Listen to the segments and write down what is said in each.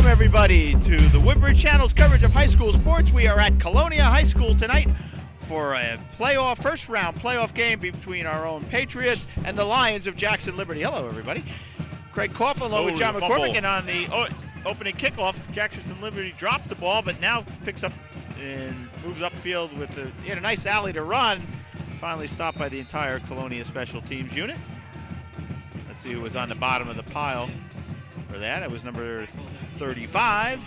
Welcome, everybody, to the Woodbridge Channels coverage of high school sports. We are at Colonia High School tonight for a first-round playoff game between our own Patriots and the Lions of Jackson Liberty. Hello, everybody. Craig Coughlin along with John McCormick, and on the opening kickoff, Jackson Liberty drops the ball, but now picks up and moves upfield with a nice alley to run. Finally stopped by the entire Colonia special teams unit. Let's see who was on the bottom of the pile for that. It was number 35.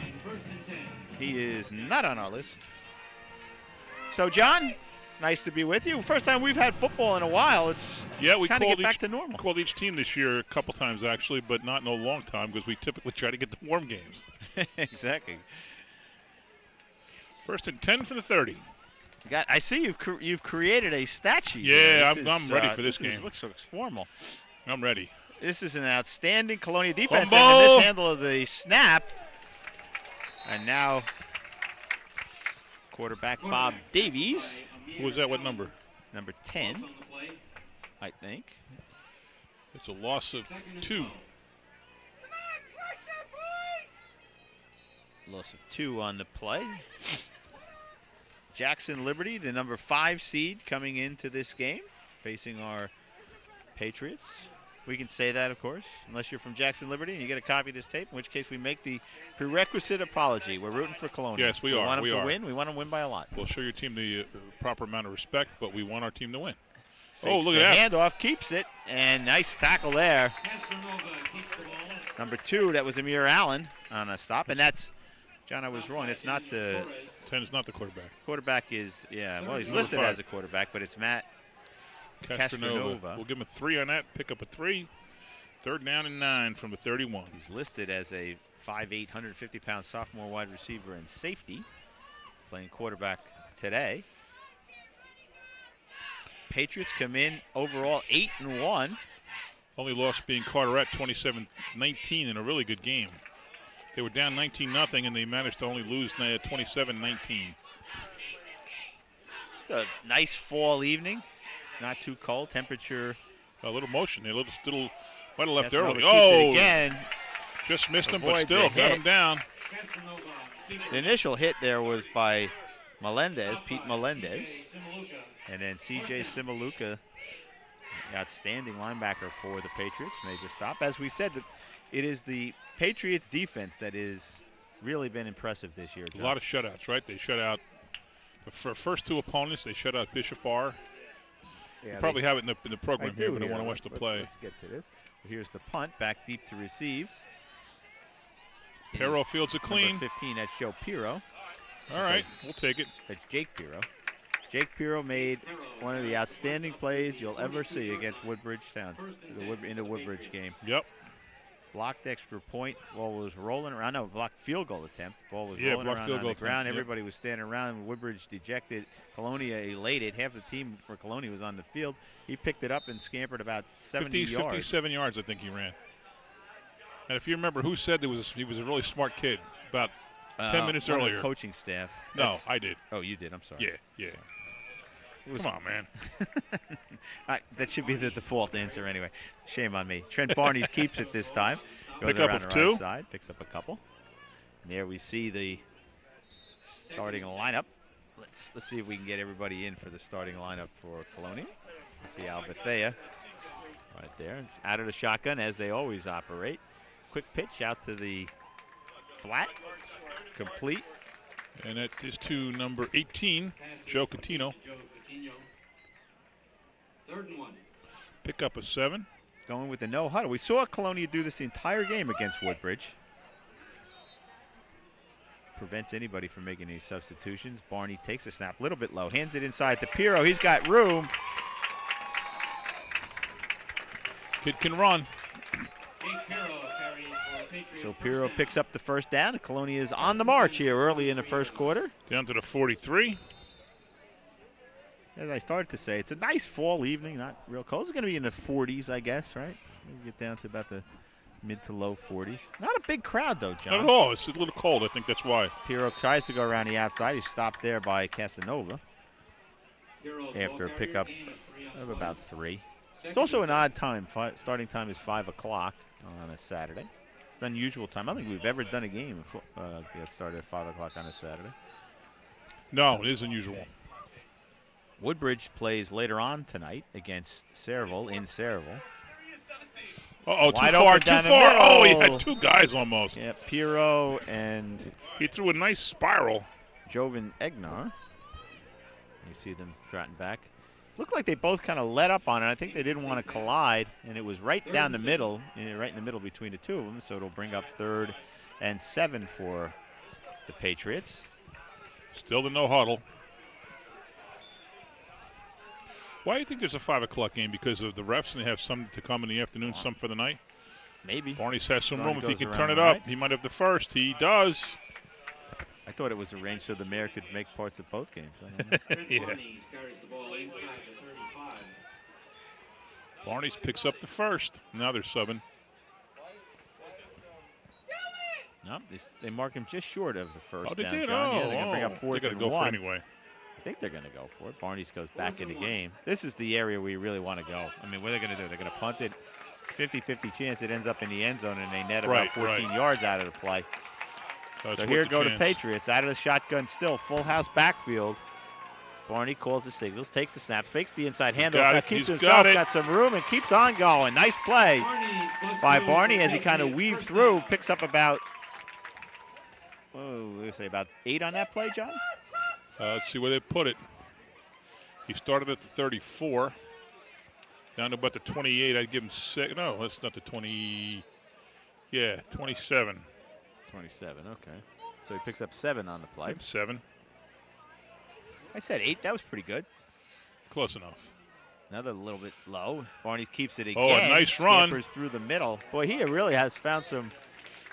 He is not on our list. So, John, nice to be with you. First time we've had football in a while. It's we kind of get back to normal. Called each team this year a couple times, actually, but not in a long time because we typically try to get the warm games. Exactly. First and 10 for the 30. I see you've created a stat sheet. Yeah, I'm ready for this game. This looks formal. I'm ready. This is an outstanding Colonia defense and the mishandle of the snap. And now quarterback Bob Davies. Who was that? What number? Number 10, I think. It's a loss of 2. Loss of 2 on the play. Jackson Liberty, the number 5 seed, coming into this game, facing our Patriots. We can say that, of course, unless you're from Jackson Liberty and you get a copy of this tape, in which case we make the prerequisite apology. We're rooting for Colonia. Yes, we are. We want them to win. We want them to win by a lot. We'll show your team the proper amount of respect, but we want our team to win. Fakes look at that. Handoff, keeps it, and nice tackle there. Number 2, that was Amir Allen on a stop, and that's, John, I was wrong. It's not the 10 is not the quarterback. Quarterback is, he's listed as a quarterback, but it's Matt Castronova. We'll give him a 3 on that, pick up a 3. 3rd down and 9 from the 31. He's listed as a 5'8", 150-pound sophomore wide receiver and safety, playing quarterback today. Patriots come in overall 8-1. Only loss being Carteret 27-19 in a really good game. They were down 19-0, and they managed to only lose 27-19. It's a nice fall evening. Not too cold. Temperature. A little motion. They might have left early. Again. Just missed him, but still got him down. The initial hit there was by Pete Melendez. And then C.J. Simaluka, outstanding linebacker for the Patriots, made the stop. As we said, it is the Patriots defense that has really been impressive this year, John. A lot of shutouts, right? They shut out the first 2 opponents. They shut out Bishop Bar. Yeah, probably have it in the program here, but I want to watch the play. Let's get to this. Here's the punt, back deep to receive. Pirro fields a clean. Number 15, that's Joe Pirro. All right, we'll take it. That's Jake Pirro. Jake Pirro made one of the outstanding plays you'll ever see against Woodbridge Town in the Woodbridge game. Yep. Blocked extra point. Ball was rolling around. No, blocked field goal attempt. Ball was rolling around on the ground. Everybody was standing around. Woodbridge dejected. Colonia elated. Half the team for Colonia was on the field. He picked it up and scampered about 70 yards. 57 yards, I think he ran. And if you remember who said he was a really smart kid about 10 minutes earlier. The coaching staff. No, I did. Oh, you did. I'm sorry. Yeah. Come on, man. That should be the default answer anyway. Shame on me. Trent Barney keeps it this time. Pick up of 2. Right side, picks up a couple. And there we see the starting lineup. Let's see if we can get everybody in for the starting lineup for Colonia. We see Albathea right there. Out of the shotgun as they always operate. Quick pitch out to the flat. Complete. And that is to number 18, Joe Catino. 3rd and 1. Pick up a 7. Going with the no huddle. We saw Colonia do this the entire game against Woodbridge. Prevents anybody from making any substitutions. Barney takes a snap a little bit low. Hands it inside to Pirro. He's got room. Kid can run. So Pirro picks up the first down. Colonia is on the march here early in the first quarter. Down to the 43. As I started to say, it's a nice fall evening, not real cold. It's going to be in the 40s, I guess, right? Maybe get down to about the mid to low 40s. Not a big crowd, though, John. Not at all. It's a little cold. I think that's why. Pirro tries to go around the outside. He's stopped there by Casanova after a pickup of about 3. It's also an odd time. Starting time is 5 o'clock on a Saturday. unusual time. I don't think we've ever done a game that started at 5 o'clock on a Saturday. No, it is unusual. Woodbridge plays later on tonight against Sayreville in Sayreville. Uh-oh, too Wide far, open too down the far. Oh, he middle. had two guys almost. Yeah, Piro and He threw a nice spiral. Jovan Egnar. You see them trotting back. Looked like they both kind of let up on it. I think they didn't want to collide, and it was right down the middle, right in the middle between the two of them, so it'll bring up 3rd and 7 for the Patriots. Still the no huddle. Why do you think there's a 5 o'clock game? Because of the refs, and they have some to come in the afternoon, some for the night? Maybe. Barney's has some room. If he can goes turn it around, up, he might have the first. He does. I thought it was arranged so the mayor could make parts of both games. I don't know. Yeah. Barney's picks up the first. Now they're subbing. No, they mark him just short of the first. Oh, they down, did? John. Oh, Yeah, they're going to bring up 4th They're and going to go 1. for it anyway. I think they're going to go for it. Barney's goes back in the game. This is the area we really want to go. I mean, what are they going to do? They're going to punt it. 50-50 chance it ends up in the end zone, and they net about 14 yards out of the play. So here go the Patriots out of the shotgun still. Full house backfield. Barney calls the signals, takes the snaps, fakes the inside handoff. Now keeps himself, got some room, and keeps on going. Nice play by Barney as he kind of weaved through. Picks up about, let's say about 8 on that play, John? Let's see where they put it. He started at the 34. Down to about the 28. I'd give him 6. No, that's not the 20. Yeah, 27. 27, okay. So he picks up 7 on the play. 7. I said 8. That was pretty good. Close enough. Another little bit low. Barney keeps it again. Oh, a nice run. Scampers through the middle. Boy, he really has found some.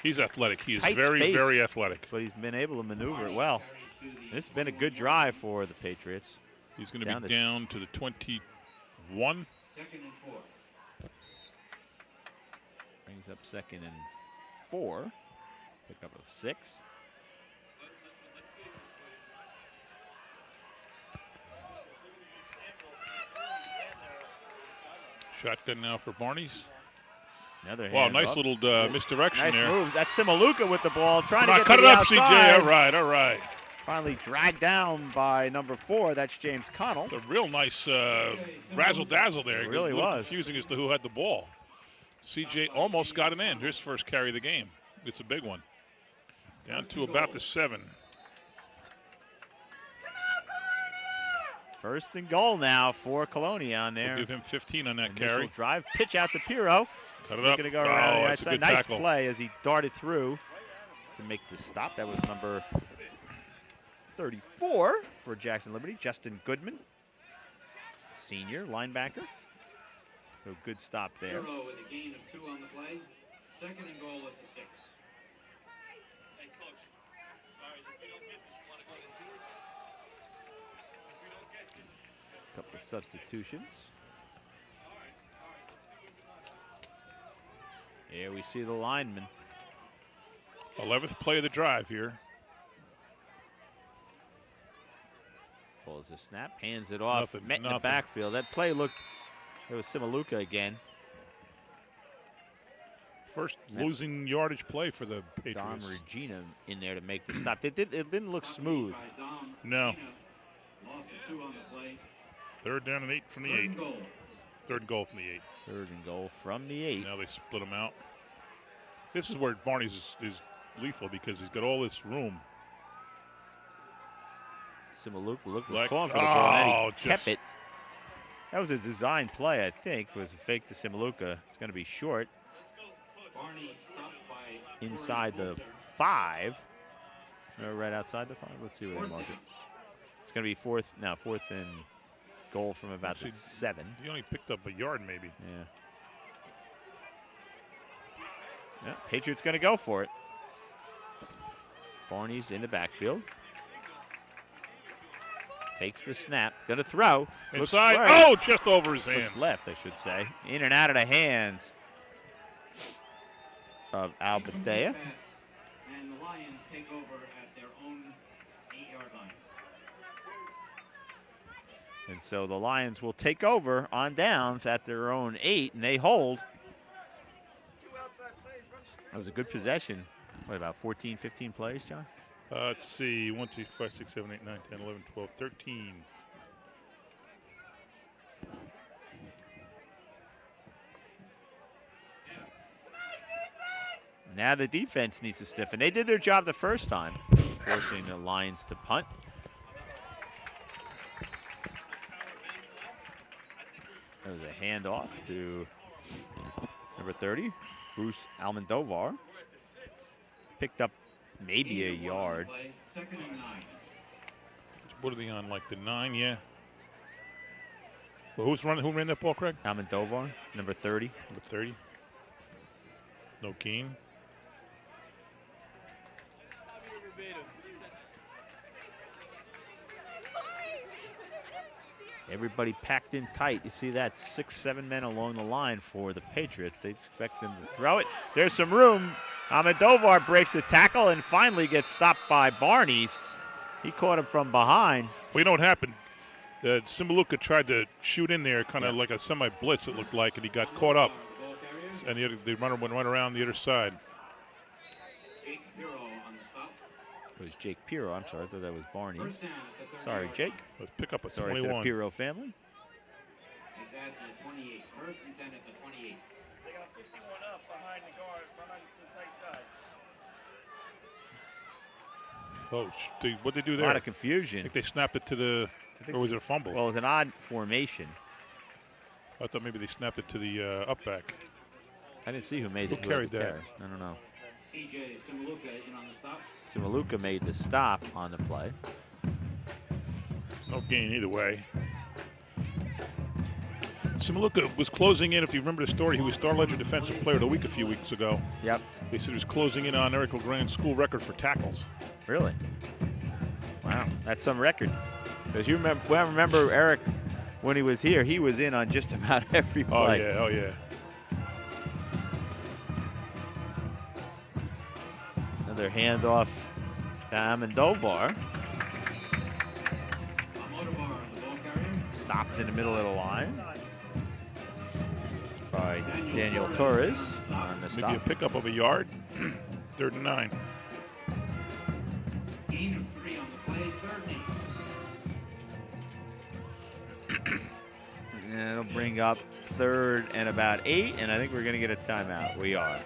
He's athletic. He is tight very, space, very athletic. But he's been able to maneuver it well. This has been a good drive for the Patriots. He's going to be down to the 21. 2nd and 4. Brings up 2nd and 4. Pick up of 6. Shotgun now for Barney's. Another wow, hand nice up. little misdirection nice there. move. That's Simaluka with the ball. Trying to get cut to it the up, outside. CJ. All right, all right. Finally dragged down by number 4. That's James Connell. It's a real nice razzle-dazzle there. It really a little was. Confusing as to who had the ball. CJ almost got an end. His first carry of the game. It's a big one. Down to about the 7. 1st and goal now for Colonia on there. We'll give him 15 on that Initial carry. drive, pitch out to Piro. Cut it up. Going to go around the that's a outside. good Nice tackle. play as he darted through to make the stop. That was number 34 for Jackson Liberty, Justin Goodman, senior linebacker. So good stop there. Piro with a gain of 2 on the play. 2nd and goal at the 6. Hey, Coach. All right, if we don't get this, you want to go to Georgia? If we don't get this. Couple of substitutions. Here we see the lineman. 11th play of the drive here. Pulls the snap, hands it off, Nothing, met in the backfield. That play looked, it was Simaluka again. First losing yardage play for the Patriots. Dom Regina in there to make the stop. It didn't look smooth. No. Loss of 2 on the play. 3rd down and 8 from the 8. 3rd and goal. 3rd goal from the 8. 3rd and goal from the 8. Now they split them out. This is where Barney's is lethal because he's got all this room. Simaluka looked Like- calling for the ball, and oh, then he kept it. That was a design play, I think. It was a fake to Simaluka. It's going to be short. Barney stopped by Inside the 5. Right outside the 5. Let's see where they mark it. It's going to be 4th and goal from about the 7. He only picked up a yard maybe. Yeah. Yeah, Patriots going to go for it. Barney's in the backfield. Takes the snap. Going to throw. Looks Inside. right. Oh, just over his hands. Looks left, I should say. In and out of the hands of Albatea. and the Lions take over at their own 8-yard line. And so the Lions will take over on downs at their own 8, and they hold. 2 outside plays, run straight. That was a good possession. What, about 14, 15 plays, John? Let's see. 1, 2, 5, 6, 7, 8, 9, 10, 11, 12, 13. Now the defense needs to stiffen. They did their job the first time, forcing the Lions to punt. That was a handoff to number 30, Bruce Almendovar. Picked up maybe a yard. What are they on, like the 9, yeah? Well, who ran that ball, Craig? Almendovar, number 30. Number 30. No Keen. Everybody packed in tight. You see that 6, 7 men along the line for the Patriots. They expect them to throw it. There's some room. Almendovar breaks the tackle and finally gets stopped by Barnes. He caught him from behind. Well, you know what happened? Simaluka tried to shoot in there, kind of like a semi-blitz, it looked like, and he got caught up. And the runner went right around the other side. It was Jake Pirro. I'm sorry, I thought that was Barney's. Sorry, Jake. Let's pick up a Sorry 21. to the Pirro family. At the 28. First and 10 at the 28. They got 51 up behind the guard, behind the tight side. Oh, what'd they do A there? lot of confusion. I think they snapped it to the, or was it a fumble? Well, it was an odd formation. I thought maybe they snapped it to the up back. I didn't see who made Who it. carried that? Carry. I don't know. CJ Simaluka in on the stop. Simaluka made the stop on the play. No gain either way. Simaluka was closing in. If you remember the story, he was Star Ledger Defensive Player of the Week a few weeks ago. Yep. They said he was closing in on Eric LeGrand's school record for tackles. Really? Wow, that's some record. Because you remember Eric, when he was here, he was in on just about every play. Oh yeah. Another handoff to Almendovar. Stopped in the middle of the line by Daniel Torres on the stop. Maybe a pickup of a yard. 3rd and 9. Gain of 3 on the play, 3rd and 8. And it'll bring up 3rd and about 8, and I think we're going to get a timeout. We are.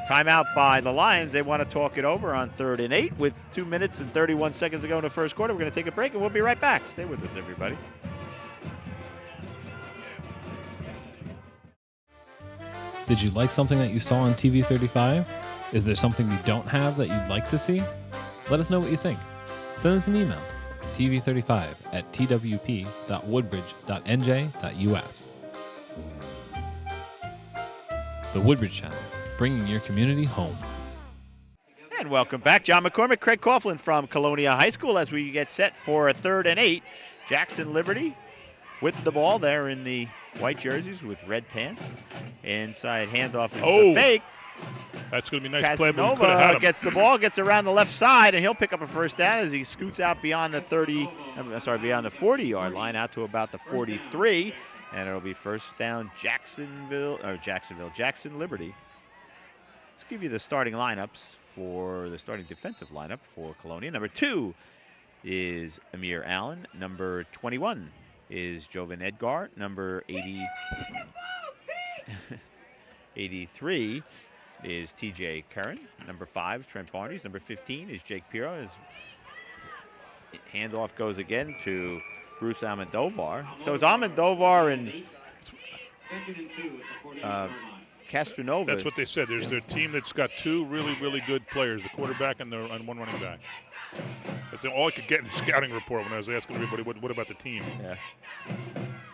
Timeout by the Lions. They want to talk it over on 3rd and 8 with 2 minutes and 31 seconds to go in the first quarter. We're going to take a break, and we'll be right back. Stay with us, everybody. Did you like something that you saw on TV 35? Is there something you don't have that you'd like to see? Let us know what you think. Send us an email, tv35@twp.woodbridge.nj.us. The Woodbridge Channels, bringing your community home. And welcome back. John McCormick, Craig Coughlin from Colonia High School as we get set for a 3rd and 8. Jackson Liberty with the ball there in the white jerseys with red pants. Inside handoff is the fake. That's going to be a nice play, but we could have had Casanova him. gets the ball, gets around the left side, and he'll pick up a first down as he scoots out beyond the beyond the 40-yard line out to about the 43, and it'll be first down Jackson Liberty. Let's give you the starting lineups for the starting defensive lineup for Colonia. Number 2 is Amir Allen. Number 21 is Jovan Edgar. Number 83 is TJ Curran. Number 5, Trent Barnes. Number 15 is Jake Pirro. His handoff goes again to Bruce Almendovar. So it's Almendovar and Castronova. That's what they said. There's their team that's got 2 really, really good players, the quarterback and 1 running back. That's all I could get in the scouting report when I was asking everybody, what about the team? Yeah.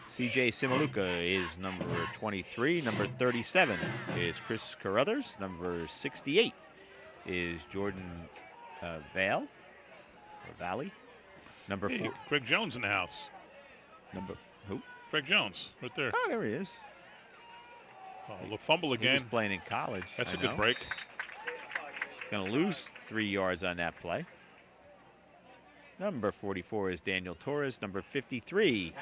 CJ Simaluka is number 23. Number 37 is Chris Carruthers. Number 68 is Jordan Valley. Number 4. Craig Jones in the house. Number who? Craig Jones, right there. Oh, there he is. Oh, a fumble again. He was playing in college. That's a good break. Going to lose 3 yards on that play. Number 44 is Daniel Torres. Number 53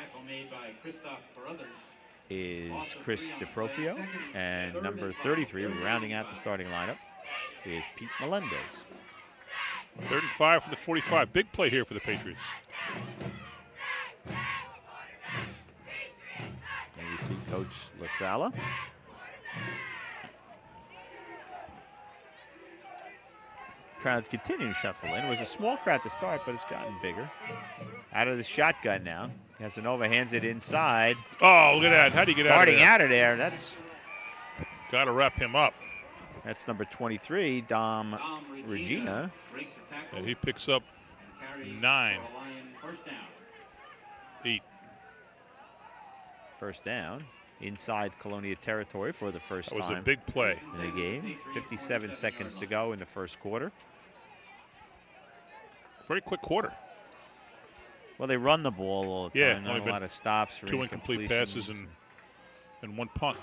is Chris DeProfio. And number 33, rounding out the starting lineup, is Pete Melendez. 3rd and 5 from the 45. Big play here for the Patriots. And you see Coach LaSala. Crowd continuing to shuffle in. It was a small crowd to start, but it's gotten bigger. Out of the shotgun now. Casanova hands it inside. Oh, look at that. How do you get out of there? Darting out of there. That's got to wrap him up. That's number 23, Dom Regina. And he picks up 9. 8. First down. Inside Colonia territory for the first time. That was a big play. In the game. 57 seconds to go in the first quarter. Very quick quarter. Well, they run the ball all the time. Not a lot of stops. 2 incomplete passes and 1 punt.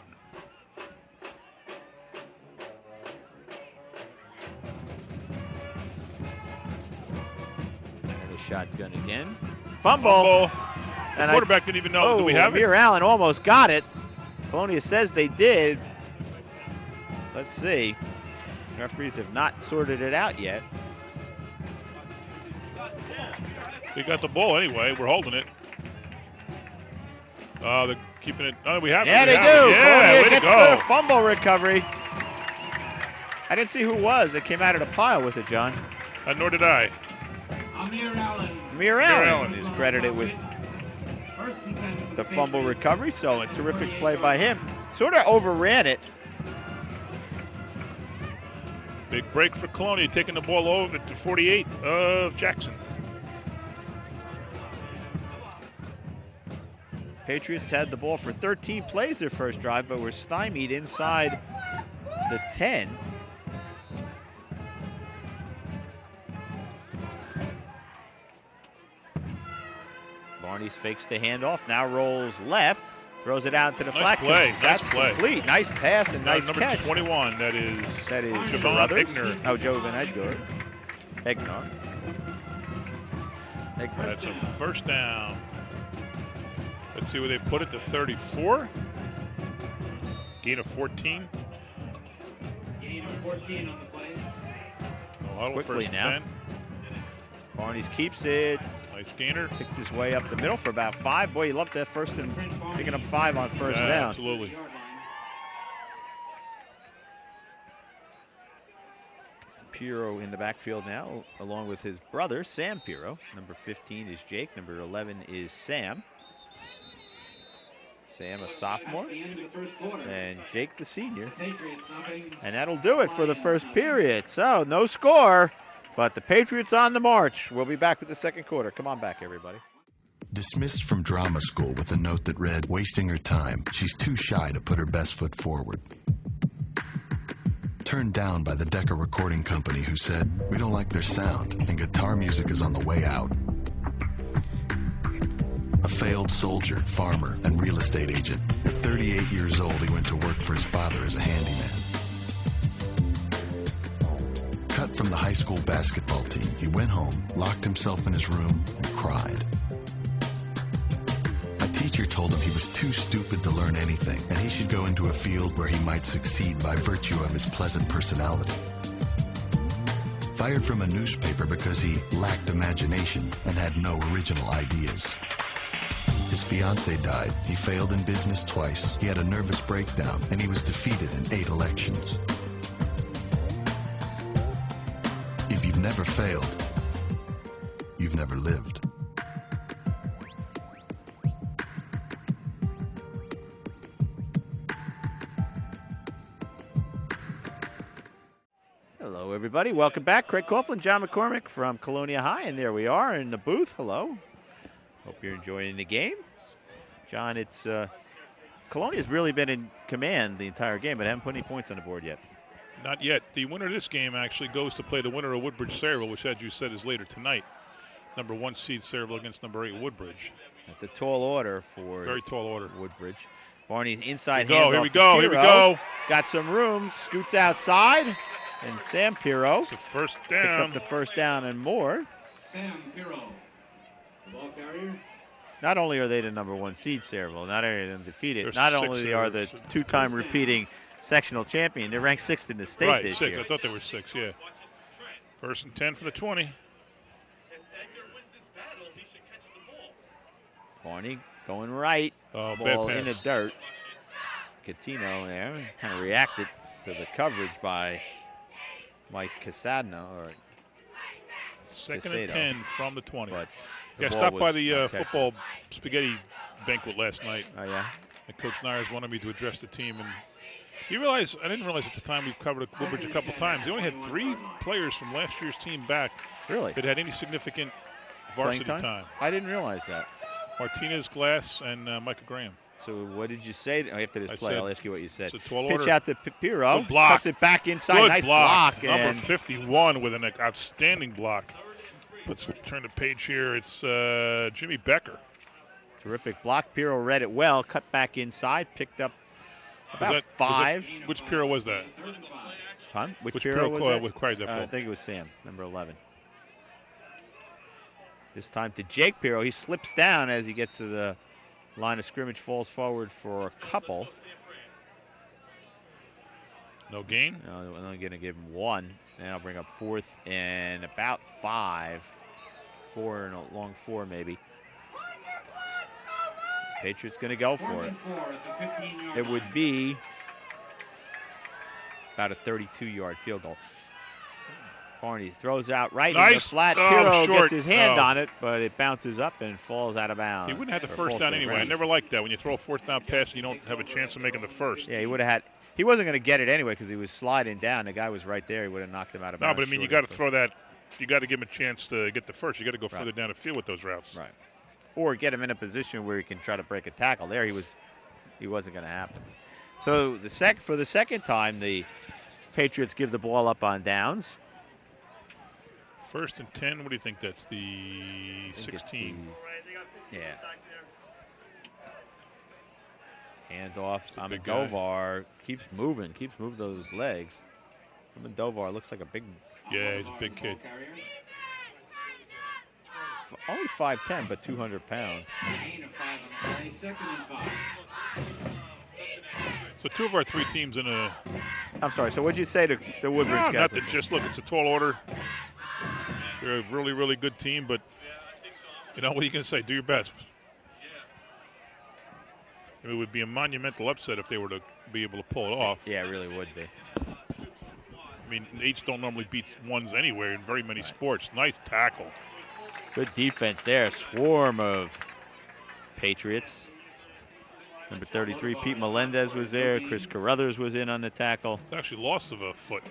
The shotgun again. Fumble. And the quarterback didn't even know. Do we have it? Amir Allen almost got it. Colonia says they did. Let's see. Referees have not sorted it out yet. We got the ball anyway. We're holding it. They're keeping it. Oh, we have it. Yeah, they do. Yeah, way to go. The fumble recovery. I didn't see who it was that came out of the pile with it, John. Nor did I. Amir Allen is credited with the fumble recovery, so a terrific play by him. Sort of overran it. Big break for Colonia, taking the ball over to 48 of Jackson. Patriots had the ball for 13 plays their first drive, but were stymied inside the 10. Barnes fakes the handoff, now rolls left, throws it out to the flat. Play. That's nice play. Complete. Nice pass and nice number catch. 21, that is Jovan Egner. Oh, Jovan Egner. That's a first down. Let's see where they put it, to 34. Gain of 14. Gain of 14 on the play. Quickly first now. 10. Barnes keeps it. Nice gainer. Picks his way up the middle for about 5. Boy, you love that first and picking up 5 on first down. Absolutely. Pirro in the backfield now, along with his brother, Sam Pirro. Number 15 is Jake. Number 11 is Sam. Sam, a sophomore, and Jake, the senior. And that'll do it for the first period. So, no score, but the Patriots on the march. We'll be back with the second quarter. Come on back, everybody. Dismissed from drama school with a note that read, wasting her time. She's too shy to put her best foot forward. Turned down by the Decca Recording Company, who said, we don't like their sound, and guitar music is on the way out. A failed soldier, farmer, and real estate agent. At 38 years old, he went to work for his father as a handyman. Cut from the high school basketball team, he went home, locked himself in his room, and cried. A teacher told him he was too stupid to learn anything, and he should go into a field where he might succeed by virtue of his pleasant personality. Fired from a newspaper because he lacked imagination and had no original ideas. His fiancée died, he failed in business twice, he had a nervous breakdown, and he was defeated in 8 elections. If you've never failed, you've never lived. Hello, everybody. Welcome back. Craig Coughlin, John McCormick from Colonia High, and there we are in the booth. Hello. Hope you're enjoying the game. John, it's Colonia's really been in command the entire game, but haven't put any points on the board yet. Not yet. The winner of this game actually goes to play the winner of Woodbridge Sayreville, which, as you said, is later tonight. Number 1 seed Sayreville against number 8 Woodbridge. That's a tall order for very tall order. Woodbridge. Barney inside hand. Here we go. Here we go. Got some room. Scoots outside, and Sam Pirro it's a first down. Picks up the first down and more. Sam Pirro, the ball carrier. Not only are they the number 1 seed, Sayreville, not only are they defeated, not only are the 2-time repeating sectional champion. They're ranked 6th in the state Right, this 6. year. I thought they were 6, yeah. 1st and 10 for the 20. If Edgar wins this battle, he should catch the ball. Barney going right. Oh, Ball bad in the pass. dirt. Catino there kind of reacted to the coverage by Mike Casadno, or 2nd and Casato. 10 from the 20. but Yeah, ball stopped by was the not catchable. football spaghetti banquet last night. Oh yeah. And Coach Nyers wanted me to address the team. And you realize, I didn't realize at the time we covered Woodbridge a couple times. They only had 3 players from last year's team back Really? that had any significant Playing varsity time. I didn't realize that. Martinez, Glass, and Micah Graham. So what did you say after this I play? said I'll ask you what you said. it's a tall Pitch order. out to Piro. Good block. Cuts it back inside. Good Nice block. and Number 51 with an outstanding block. Let's turn the page here. It's Jimmy Becker. terrific block. Piro read it well. Cut back inside. Picked up about 5. Which Piro was that? Huh? Which Which Piro was that? carried that I ball? think it was Sam, number 11. This time to Jake Piro. He slips down as he gets to the line of scrimmage, falls forward for a couple. No gain? No, I'm only going to give him 1. And I'll bring up 4th and about 5. 4 and a long 4 maybe. Patriots going to go for it. 4 at the 15-yard It would line. be about a 32-yard field goal. Barney throws out right in the Nice. flat. Oh, Piro short. gets his hand Oh. on it, but it bounces up and falls out of bounds. He wouldn't have the Or first falls down to the anyway. I ground. never liked that. When you throw a 4th down pass, you don't have a chance of making the first. Yeah, he would have had. He wasn't going to get it anyway because he was sliding down. The guy was right there. He would have knocked him out of No, bounds. but I mean, you short got to of throw that. You got to give him a chance to get the first. You got to go Right. further down the field with those routes. Right. Or get him in a position where he can try to break a tackle. There, he wasn't going to happen. So for the second time, the Patriots give the ball up on downs. 1st and 10. What do you think? That's the I think it's 16. Yeah. Handoff. It's a big guy. Amendovar keeps moving those legs. Amendovar looks like a big, Yeah, he's a big kid. only 5'10", but 200 pounds. Gain of 5 on the play. 2nd and 5. So 2 of our 3 teams in a. I'm sorry. So what'd you say to the Woodbridge No, guys? nothing. Just look. It's a tall order. They're a really, really good team, but you know what are you going to say? Do your best. It would be a monumental upset if they were to be able to pull it off. Yeah, it really would be. I mean, 8s don't normally beat 1s anywhere in very many sports. Nice tackle. Good defense there. Swarm of Patriots. Number 33, Pete Melendez was there. Chris Carruthers was in on the tackle. It's actually lost of a foot.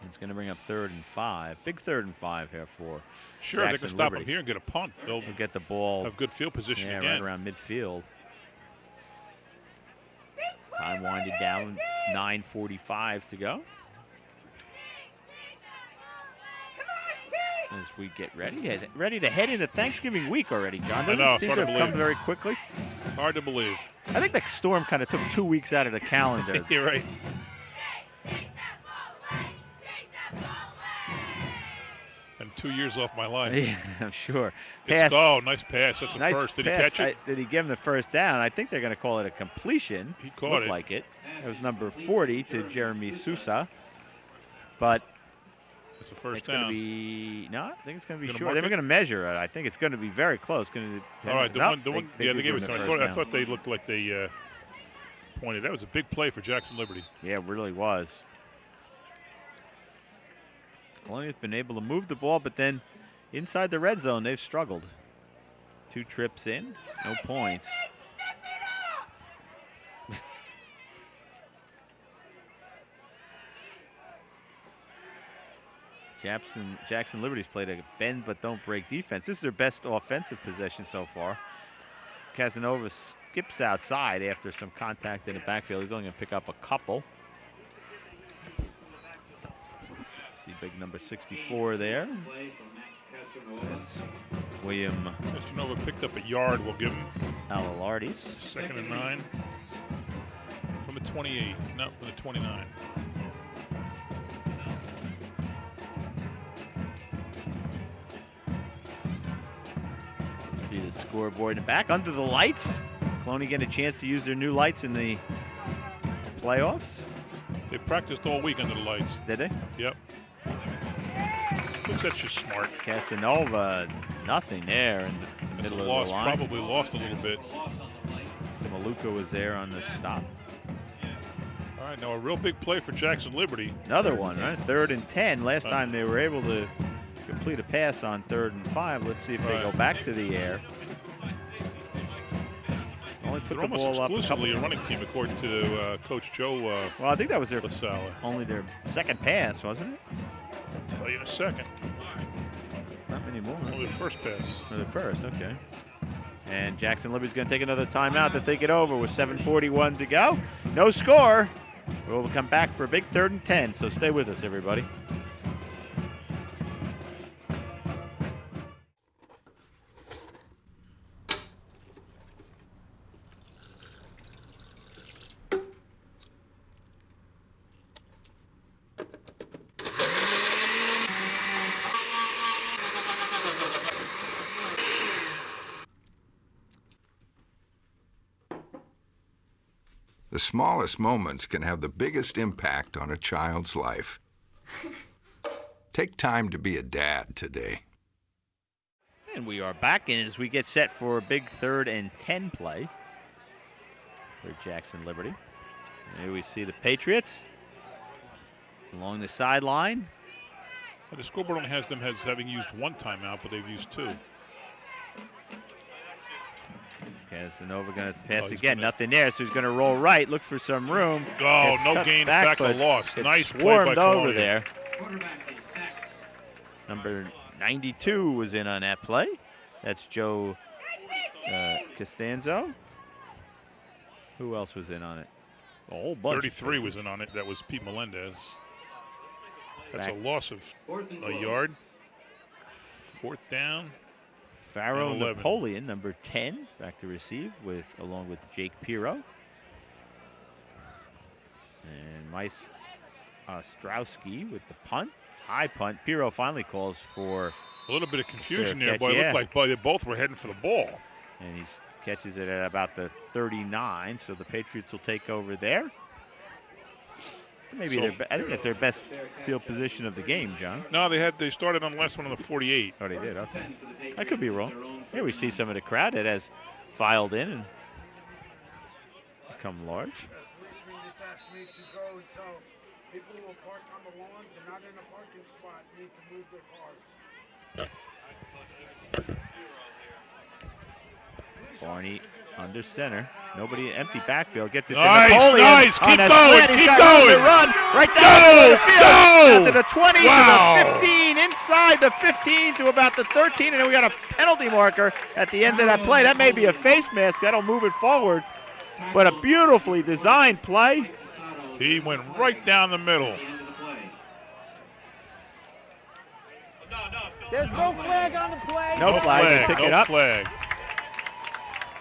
It's going to bring up 3rd and 5. Big 3rd and 5 here for Sure, they Jackson can stop Liberty. him here and get a punt. They'll He'll get the ball have good field position right again. around midfield. Time winded down, 9:45 to go. As we get ready to head into Thanksgiving week already, John. Doesn't know, it it's seem hard to to have come believe. very quickly? Hard to believe. I think the storm kind of took 2 weeks out of the calendar. You're right. And 2 years off my life. Yeah, I'm sure. Oh, nice pass. That's a Nice first. Did pass. he catch it? Did he give him the first down? I think they're going to call it a completion. He caught Looked it. like it. It was number 40 to Jeremy Sousa. But It's a first it's going to down. be no. I think it's going to be Gonna short. mark They're it? going to measure it. I think it's going to be very close. All right, the one, they yeah, did they gave give it him to the me. I first thought they looked like they pointed. That was a big play for Jackson Liberty. Yeah, it really was. Colonia's been able to move the ball, but then inside the red zone, they've struggled. 2 trips in, no points. Jackson Liberty's played a bend but don't break defense. This is their best offensive possession so far. Casanova skips outside after some contact in the backfield. He's only going to pick up a couple. See big number 64 there. Play from Matt Castronova. That's William Castronova picked up a yard. We'll give him Alalardes. 2nd and 9 from the 28, not from the 29. See the scoreboard in the back under the lights. Colonia getting a chance to use their new lights in the playoffs. They practiced all week under the lights. Did they? Yep. Looks that's just smart. Casanova, nothing there in the That's middle a of loss. the line. Probably lost a little bit. Simaluka was there on the stop. All right, now a real big play for Jackson Liberty. Another one, right? 3rd and 10. Last time they were able to complete a pass on 3rd and 5. Let's see if they go back to the air. Only put They're the almost ball up exclusively a running team, according to Coach Joe Well, I think that was their LaSalle. only their second pass, wasn't it? I'll tell you in a second. Not many more. Only the first pass. Or the first, okay. And Jackson Liberty's going to take another timeout to think it over with 7:41 to go. No score. We'll come back for a big 3rd and 10, so stay with us, everybody. The smallest moments can have the biggest impact on a child's life. Take time to be a dad today. And we are back in as we get set for a big 3rd and 10 play for Jackson Liberty. Here we see the Patriots along the sideline. Well, the scoreboard only has them as having used 1 timeout, but they've used 2. Casanova going to pass again. Nothing there, so he's going to roll right, look for some room. Oh, no gain, in fact, a loss. Nice play by swarmed over Colonia. there. Quarterback is sacked. Number 92 was in on that play. That's Joe Costanzo. Who else was in on it? A whole bunch. 33 was in on it. That was Pete Melendez. That's Back. a loss of 4th and a 12. yard. 4th down. Pharaoh And 11. Napoleon, number 10, back to receive along with Jake Pirro. And Mice Ostrowski with the punt. High punt. Pirro finally calls for, A little bit of confusion Fair there, catch, but it yeah. looked like they both were heading for the ball. and he catches it at about the 39, so the Patriots will take over there. Maybe I think that's their best field position of the game, John. No, they started on the last one on the 48. Oh, they did. Okay, I could be wrong. Here we see some of the crowd that has filed in and become large. Policeman just asked me to go and tell people who are parked on the lawns and not in a parking spot need to move their cars. Barney under center. Nobody, empty backfield. Gets it Nice, to Napoleon. nice. On Keep a going, slant. He's keep got going. room to run right Go, down the field. go. Out to the 20, Wow. to the 15, inside the 15 to about the 13, and then we got a penalty marker at the end of that play. That may be a face mask. That'll move it forward. But a beautifully designed play. He went right down the middle. There's no flag on the play. No flag. They pick no it up. flag.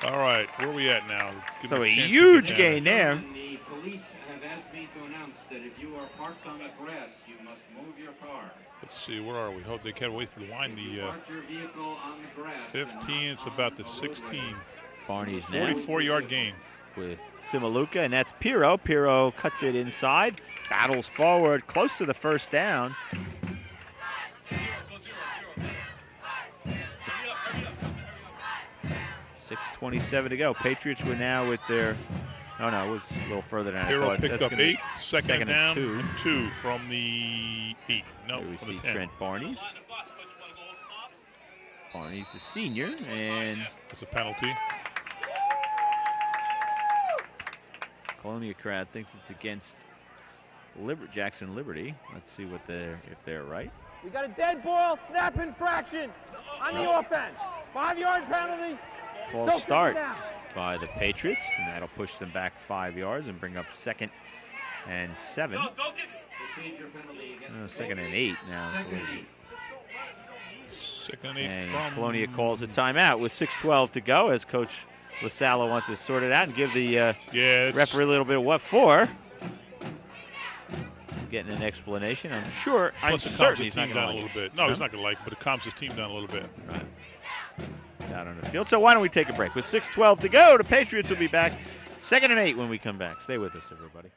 All right, where are we at now? Give So me a chance to huge get down. gain there. The police have asked me to announce that if you are parked on the grass, you must move your car. Let's see, where are we? Hope they can't wait for the line. The Park your vehicle on the grass. 15, it's about the 16. Barney's now 44-yard gain. with Simaluka, and that's Pirro. Pirro cuts it inside, battles forward, close to the first down. 6:27 to go. Patriots were now with their, oh no, it was a little further than I Hero thought. picked That's up gonna be 8, second and down, 2. 2 from the 8. No, Here we from see the 10. Trent Barney's. Barney's a senior, and It's a penalty. Colonia crowd thinks it's against Jackson Liberty. Let's see what if they're right. We got a dead ball, snap infraction on the offense. 5-yard penalty. False Still start down. by the Patriots, and that'll push them back 5 yards and bring up 2nd and 7. Procedure penalty against 2nd and 8 now. 2nd and 8. 2nd and 8 And from Colonia calls a timeout with 6:12 to go as Coach LaSalle wants to sort it out and give the referee a little bit of what for. Getting an explanation. I'm Plus it calms certain the he's not team going down to a like little it. bit. No, he's not going to like it, but it calms his team down a little bit. Right. Down on the field. So why don't we take a break? With 6:12 to go, the Patriots will be back 2nd and 8 when we come back. Stay with us, everybody.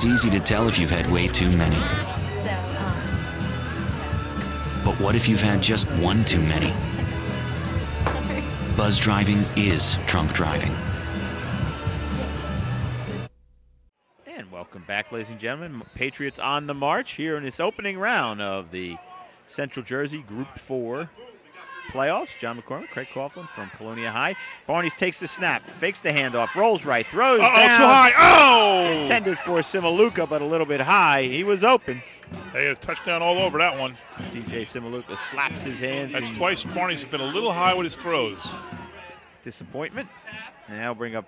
It's easy to tell if you've had way too many. But what if you've had just one too many? Buzz driving is drunk driving. And welcome back, ladies and gentlemen. Patriots on the march here in this opening round of the Central Jersey Group 4 playoffs. John McCormick, Craig Coughlin from Colonia High. Barnes takes the snap, fakes the handoff, rolls right, throws down. Too high. Oh! Intended for Simaluka, but a little bit high. He was open. They had a touchdown all over that one. CJ Simaluka slaps his hands. That's twice Barney's has been a little high with his throws. Disappointment. And now bring up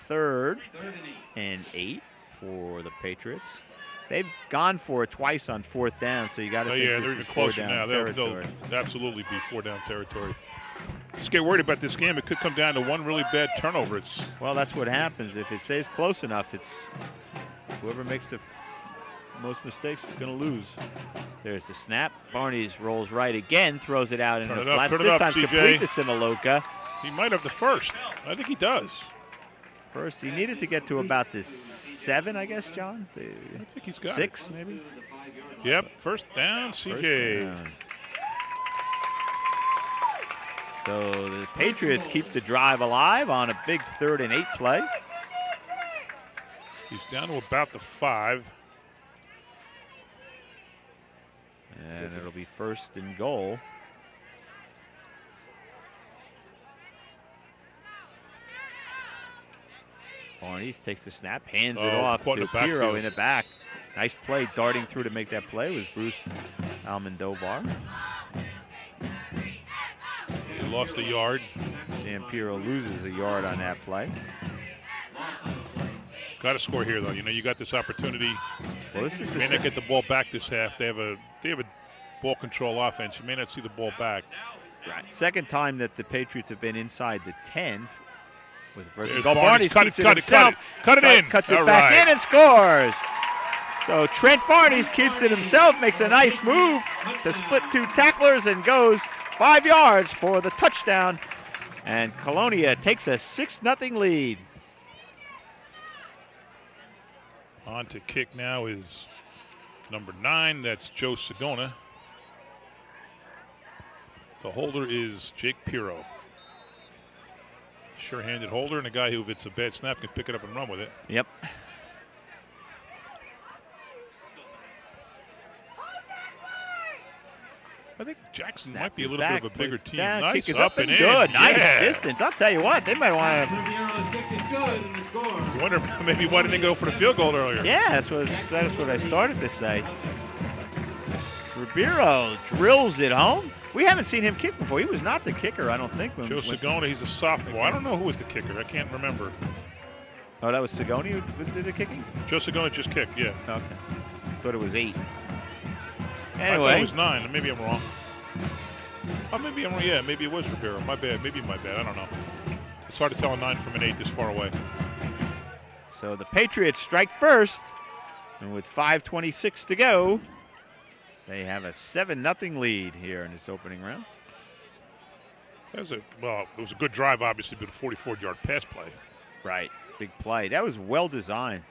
3rd and 8 for the Patriots. They've gone for it twice on 4th down, so you got to think they're this even is 4 closer down now. territory. They'll absolutely be 4 down territory. Just get worried about this game. It could come down to one really bad turnover. Well, that's what happens. If it stays close enough, it's whoever makes the most mistakes is going to lose. There's the snap. Barnes rolls right again, throws it out in the flat. This time complete to Simaluka. He might have the first. I think he does. First, he needed to get to about the 7, I guess, John? I think he's got 6, maybe? Yep, first down, CJ. Down. So the Patriots keep the drive alive on a big 3rd and 8 play. He's down to about the 5. And it'll be 1st and goal. Barnes takes the snap, hands it off to Piro in the back. Nice play, darting through to make that play was Bruce Almendovar. He lost a yard. Sam Piro loses a yard on that play. Got to score here, though. You know, you got this opportunity. Well, this is you may not get the ball back this half. They have a ball control offense. You may not see the ball back. Right. Second time that the Patriots have been inside the 10 with the first goal. Barnes keeps it himself. Cut it in. Cuts it back in and scores. So Trent Barnes keeps it himself, makes a nice move to split 2 tacklers and goes 5 yards for the touchdown. And Colonia takes a 6-0 lead. On to kick now is number 9. That's Joe Sagona. The holder is Jake Piro. Sure-handed holder and a guy who, if it's a bad snap, can pick it up and run with it. Yep. I think Jackson might be a little bit of a bigger team. Nice, kick is up and in. Good, nice distance. I'll tell you what, they might want to. Wonder maybe why didn't they go for the field goal earlier? Yeah, that's what I started to say. Ribeiro drills it home. We haven't seen him kick before. He was not the kicker, I don't think. Joe Sagona, he's a sophomore. I don't know who was the kicker. I can't remember. Oh, that was Sagoni who did the kicking? Joe Sagona just kicked, yeah. Okay. Thought it was 8. I Anyway. thought it was 9. Maybe I'm wrong. Oh, maybe I'm wrong. Yeah, maybe it was Ribeiro. My bad. Maybe my bad. I don't know. It's hard to tell a 9 from an 8 this far away. So the Patriots strike first. And with 5:26 to go, they have a 7-0 lead here in this opening round. It was a good drive, obviously, but a 44-yard pass play. Right. Big play. That was well designed.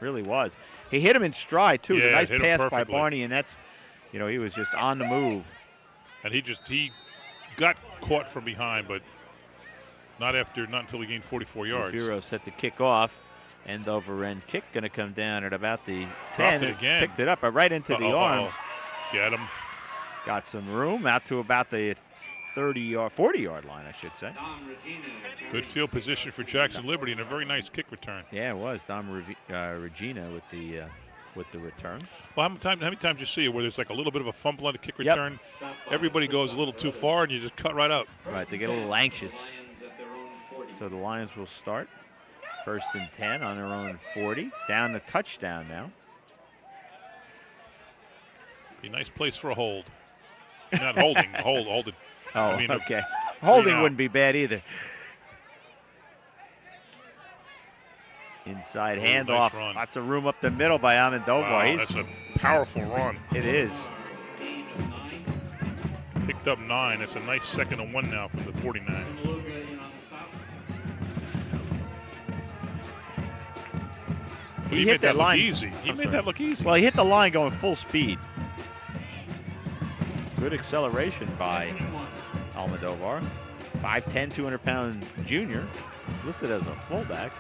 Really was. He hit him in stride, too. Yeah, It was a nice pass by Barney, and that's, he was just on the move. And he got caught from behind, but not until he gained 44 yards. Bureau set the kick off. End over end kick going to come down at about the 10. Dropped it again. Picked it up right into the arms. Get him. Got some room out to about the 40-yard line, I should say. Good field position for Jackson Liberty and a very nice kick return. Yeah, it was. Dom Regina with the return. Well, how many times you see it where there's like a little bit of a fumble on the kick return? Everybody goes a little too far and you just cut right up. Right, they get a little anxious. So the Lions will start. 1st and 10 on their own 40. Down the touchdown now. Be a nice place for a hold. Not holding, hold it. Oh, okay. Holding wouldn't be bad either. Inside handoff. Nice Lots of room up the middle by Almendovar. Wow, that's a powerful run. It is. Picked up 9. That's a nice 2nd and 1 now from the 49. Well, he made that look easy. He made that look easy. Well, he hit the line going full speed. Good acceleration by Almodovar. 5'10", 200-pound junior, listed as a fullback.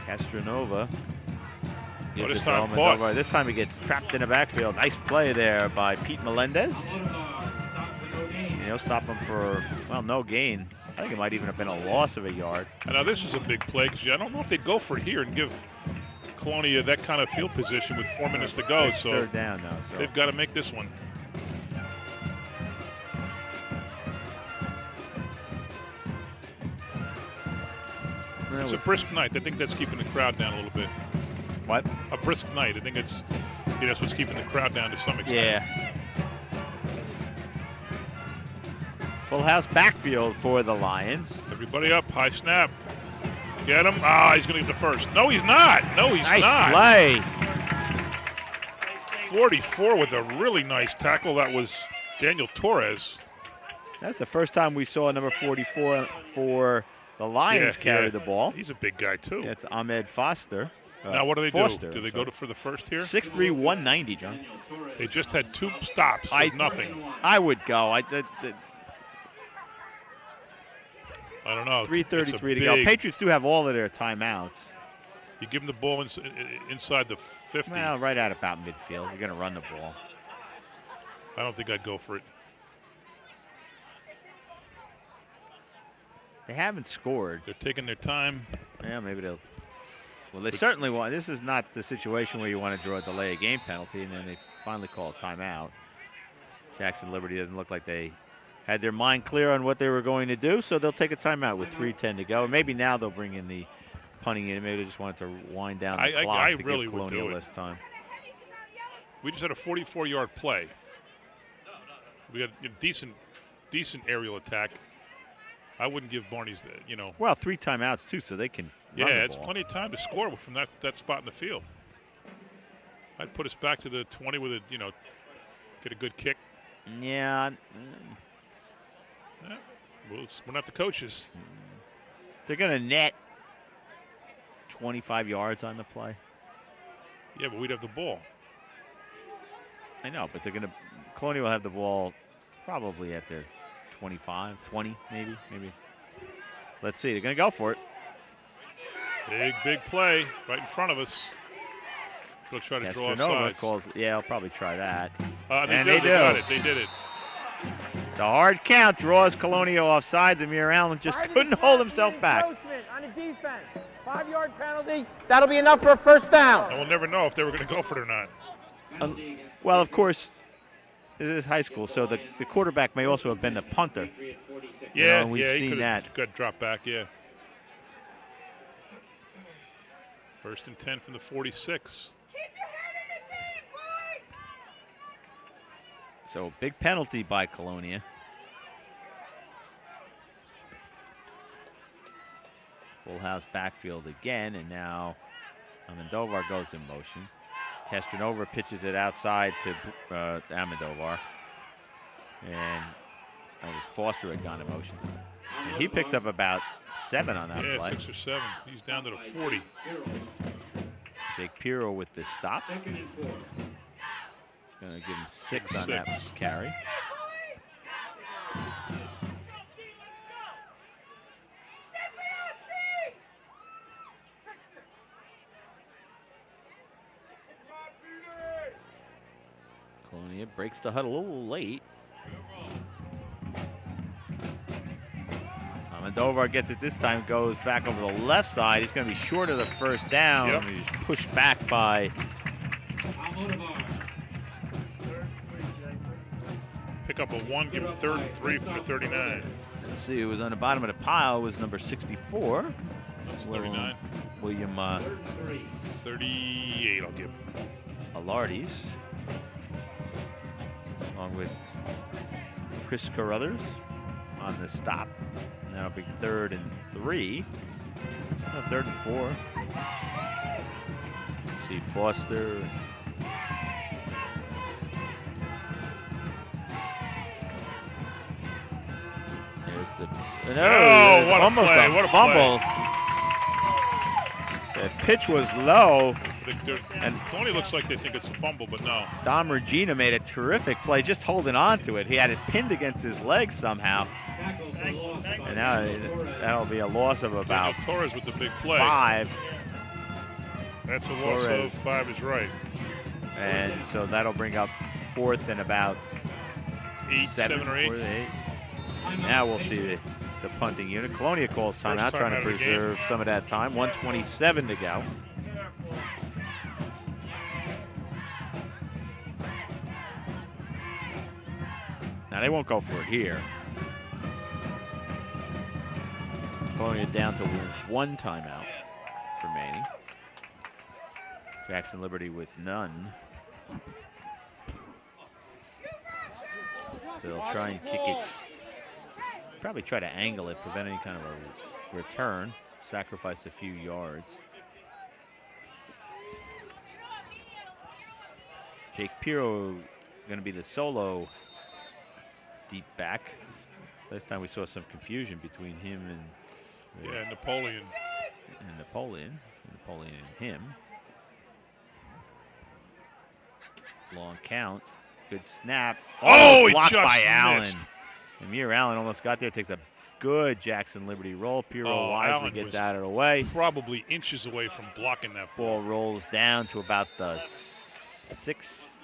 Castronova. This time caught. This time he gets trapped in the backfield. Nice play there by Pete Melendez. And he'll stop him for, well, no gain. I think it might even have been a loss of a yard. And now this is a big play because I don't know if they'd go for it here and give Colonia that kind of field position with 4 minutes to go. It's so third down now. So they've got to make this one. It's a brisk night. I think that's keeping the crowd down a little bit. What? A brisk night. I think that's what's keeping the crowd down to some extent. Yeah. Full house backfield for the Lions. Everybody up. High snap. Get him. Ah, he's going to get the first. No, he's not. No, he's not. Nice play. 44 with a really nice tackle. That was Daniel Torres. That's the first time we saw number 44 for the Lions carry the ball. He's a big guy, too. It's Ahmed Foster. Now, what do they Foster, do? Do they go for the first here? 6'3", 190, John. They just had 2 stops of nothing. I would go. I don't know. 3:33 to go. Patriots do have all of their timeouts. You give them the ball inside the 50. Well, right at about midfield. You're going to run the ball. I don't think I'd go for it. They haven't scored. They're taking their time. Yeah, maybe they'll. Well, they certainly want. This is not the situation where you want to draw a delay a game penalty, and then they finally call a timeout. Jackson Liberty doesn't look like they had their mind clear on what they were going to do, so they'll take a timeout with 3:10 to go. And maybe now they'll bring in the punting in. Maybe they just wanted to wind down the clock to really give would Colonia do it. less time. We just had a 44-yard play. We had a decent aerial attack. I wouldn't give Barney's, Well, 3 timeouts too, so they can. Yeah, run the it's ball. plenty of time to score from that spot in the field. I'd put us back to the 20 with get a good kick. Yeah. Well, we're not the coaches. They're going to net 25 yards on the play. Yeah, but we'd have the ball. I know, but Colonia will have the ball probably at the 25, 20 maybe. Let's see. They're going to go for it. Big play right in front of us. They'll try to draw offsides. Yeah, I'll probably try that. And they got it. They did it. The hard count draws Colonia offsides. Amir Allen just couldn't hold himself back. Encroachment on a defense. 5-yard penalty. That'll be enough for a first down. And we'll never know if they were going to go for it or not. Well, of course, this is high school, so the quarterback may also have been the punter. Yeah, we've seen that. Good drop back, yeah. 1st and 10 from the 46. So big penalty by Colonia. Full house backfield again, and now Almodovar goes in motion. Castronova pitches it outside to Almodovar. And that was Foster had gone in motion. And he picks up about 7 on that play. 6 or 7. He's down to the 40. Jake Pirro with the stop. Going to give him 6 on that carry. Colonia breaks the huddle a little late. Almodovar gets it this time, goes back over the left side. He's going to be short of the first down. Yep. He's pushed back by Pick up a 1, give him 3rd and 3 from the 39. Let's see, who was on the bottom of the pile was number 64. That's 39. William 38, I'll give him. Alardes, along with Chris Carruthers on the stop. Now a big 3rd and 3. No, 3rd and 4. Let's see, Foster. What a play. What a fumble. play. pitch was low. And Colonia looks like they think it's a fumble, but no. Dom Regina made a terrific play, just holding on to it. He had it pinned against his leg somehow. And now that'll be a loss of about Torres with the big play. 5. That's a loss of 5 is right. And so that'll bring up 4th and about 7 or 8. 8. Now we'll see the punting unit. Colonia calls timeout, trying to preserve some of that time. 1:27 to go. Now they won't go for it here. Colonia down to 1 timeout remaining. Jackson Liberty with none. They'll try and kick it. Probably try to angle it, prevent any kind of a return, sacrifice a few yards. Jake Pirro going to be the solo deep back. Last time we saw some confusion between him and Napoleon. And Napoleon and him. Long count. Good snap. Oh, blocked he just by missed. Allen. Amir Allen almost got there. Takes a good Jackson Liberty roll. Pirro wisely Allen gets was out of the way. Probably inches away from blocking that ball. Ball rolls down to about the the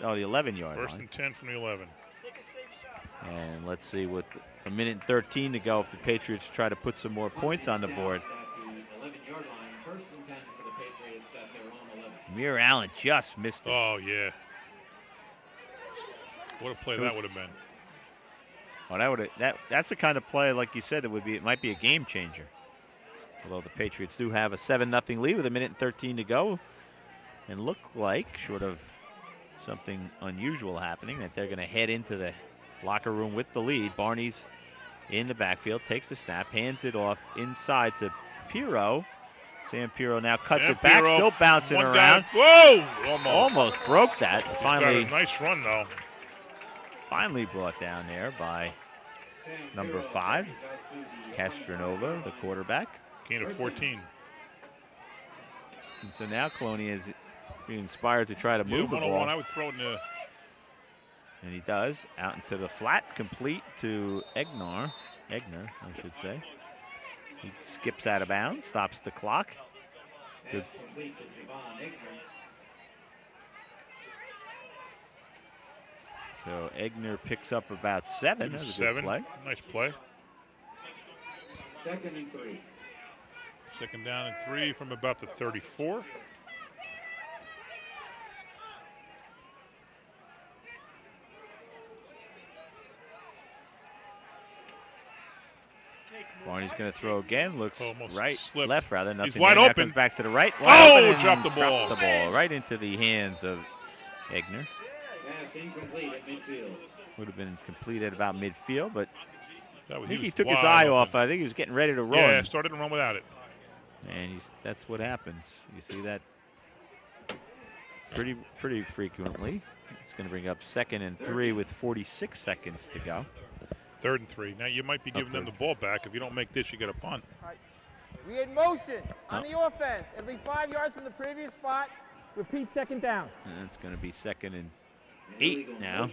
11-yard line. 1st and 10 from the 11. And let's see, with a minute and 13 to go, if the Patriots try to put some more points on the board. Amir Allen just missed it. Oh, yeah. What a play that would have been. Oh, that's the kind of play, like you said, it might be a game changer. Although the Patriots do have a 7-0 lead with a minute and 13 to go, and look like, short of something unusual happening, that they're going to head into the locker room with the lead. Barney's in the backfield, takes the snap, hands it off inside to Pirro. Sam Pirro now cuts it back, still bouncing around. Whoa! Almost broke that. Finally, got a nice run though. Finally brought down there by number 5, Castronova, the quarterback. Gain of 14. And so now Colonia is being inspired to try to move the ball. I would throw it in the... And he does. Out into the flat, complete to Egner, I should say. He skips out of bounds, stops the clock. Good. So Egner picks up about 7. That was a good play. Nice play. 2nd and 3. 2nd down and 3 from about the 34. Barney's going to throw again. Looks slipped. left rather. Nothing. He's wide there. open. Comes back to the right. Dropped the ball. Dropped the ball right into the hands of Egner. Pass incomplete at midfield. Would have been complete at about midfield, but I think he took wide his eye open. off. I think he was getting ready to run. Yeah, started to run without it. And that's what happens. You see that pretty frequently. It's going to bring up 2nd and 3 with 46 seconds to go. 3rd and 3. Now you might be giving them the ball back. If you don't make this, you get a punt. We had motion on the offense. It'll be 5 yards from the previous spot. Repeat 2nd down. And it's going to be 2nd and 8 now.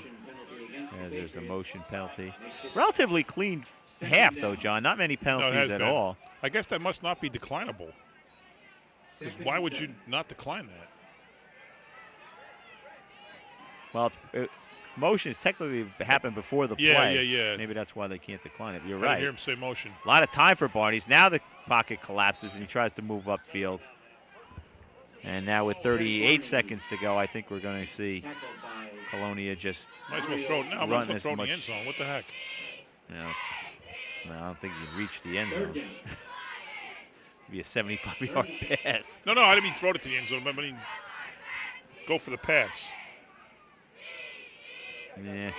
As there's a motion penalty. Relatively clean half, though, John. Not many penalties at all. I guess that must not be declinable. Because why would you not decline that? Well, motion has technically happened before the play. Yeah. Maybe that's why they can't decline it. You're I right. hear him say motion. A lot of time for Barney's. Now the pocket collapses and he tries to move upfield. And now with 38 seconds to go, I think we're going to see Colonia just might as well throw it now. run Might as as well throw much. in the end zone. What the heck? Yeah. No, I don't think you'd reach the end zone. It'd be a 75-yard pass. No, I didn't mean throw it to the end zone. I mean go for the pass. Yeah.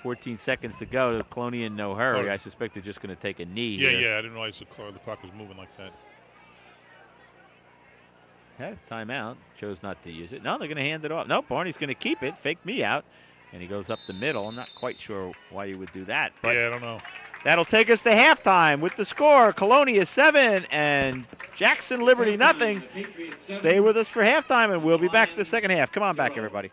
14 seconds to go. The Colonia in no hurry. I suspect they're just going to take a knee. Yeah. I didn't realize the clock was moving like that. Had a timeout. Chose not to use it. No, they're going to hand it off. No, Barney's going to keep it. Fake me out. And he goes up the middle. I'm not quite sure why you would do that. But yeah, I don't know. That'll take us to halftime with the score, Colonia 7 and Jackson Liberty nothing. Stay with us for halftime, and we'll be back to the second half. Come on back, everybody.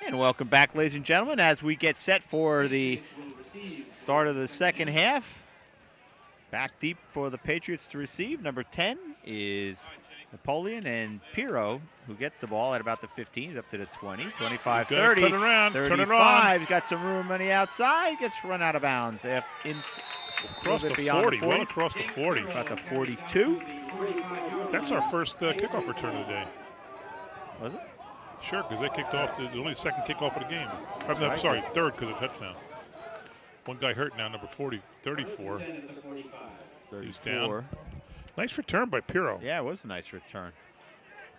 And welcome back, ladies and gentlemen, as we get set for the start of the second half. Back deep for the Patriots to receive. Number 10 is Napoleon, and Pirro, who gets the ball at about the 15, is up to the 20, 25, 30, turn around, 35. turn it on. He's got some room on the outside. Gets run out of bounds. Across the 40, well across the 40. About the 42. That's our first kickoff return of the day. Was it? Sure, because they kicked off the only second kickoff of the game. I'm sorry, third because of touchdown. One guy hurt now, number 34. 34. He's down. Nice return by Pirro. Yeah, it was a nice return.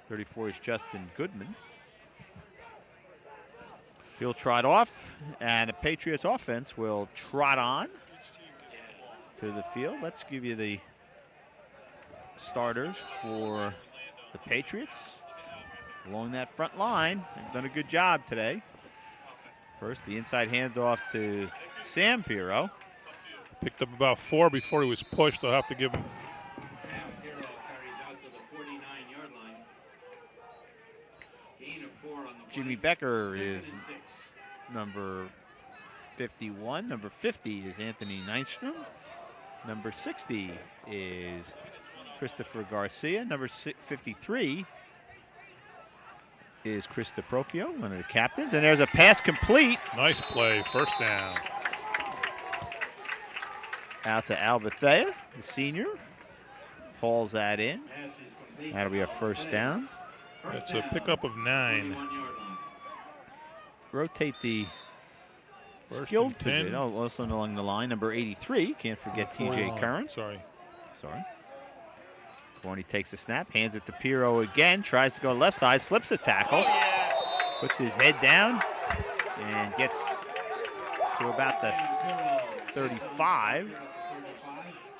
34 is Justin Goodman. He'll trot off, and the Patriots offense will trot on to the field. Let's give you the starters for the Patriots along that front line. They've done a good job today. First, the inside handoff to Sam Pirro. Picked up about 4 before he was pushed. I'll have to give him. Sam Pirro carries out to the 49-yard line. Gain of 4 on the Jimmy Becker is number 51. Number 50 is Anthony Nystrom. Number 60 is Christopher Garcia. Number 53 is Chris DeProfio, one of the captains. And there's a pass complete. Nice play, first down. Out to Albathea, the senior. Hauls that in. That'll be a first down. That's a pickup of 9. Rotate the First skilled and 10. position. Oh, also along the line, number 83. Can't forget TJ Curran. Sorry. Barney takes the snap, hands it to Pirro again, tries to go left side, slips a tackle, puts his head down, and gets to about the 35.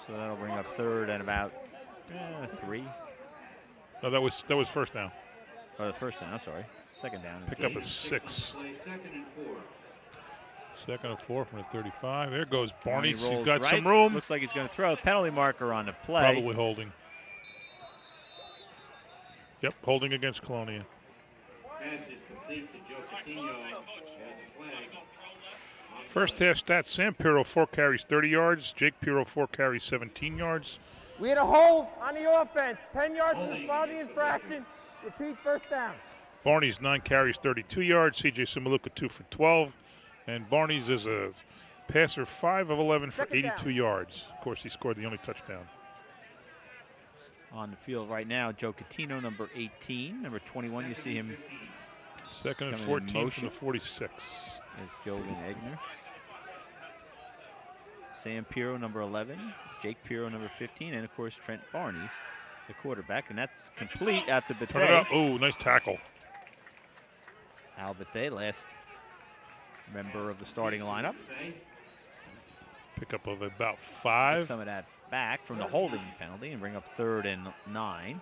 So that'll bring up third and about 3. No, that was first down. Oh, the first down, I'm sorry. Second down. Pick up a 6. Second and 4 from the 35. There goes Barney. He's got right. some room. Looks like he's going to throw a penalty marker on the play. Probably holding. Yep, holding against Colonia. Pass is complete to Joe Coutinho. Has a flag. First half stats, Sam Pirro 4 carries 30 yards. Jake Pirro 4 carries 17 yards. We had a hold on the offense. 10 yards from the spot of the infraction. Repeat first down. Barney's 9 carries 32 yards. CJ Simaluka 2 for 12. And Barney's is a passer 5 of 11 for 82 yards. Of course, he scored the only touchdown. On the field right now, Joe Coutinho, number 18. Number 21, you see him. Second and 14 from the 46. It's Jovan Egner. Sam Pirro, number 11. Jake Pirro, number 15. And, of course, Trent Barney's the quarterback. And that's complete after the Turn it up. Oh, nice tackle. Albathe, last member of the starting lineup. Pickup of about 5. Get some of that back from the holding penalty and bring up third and 9.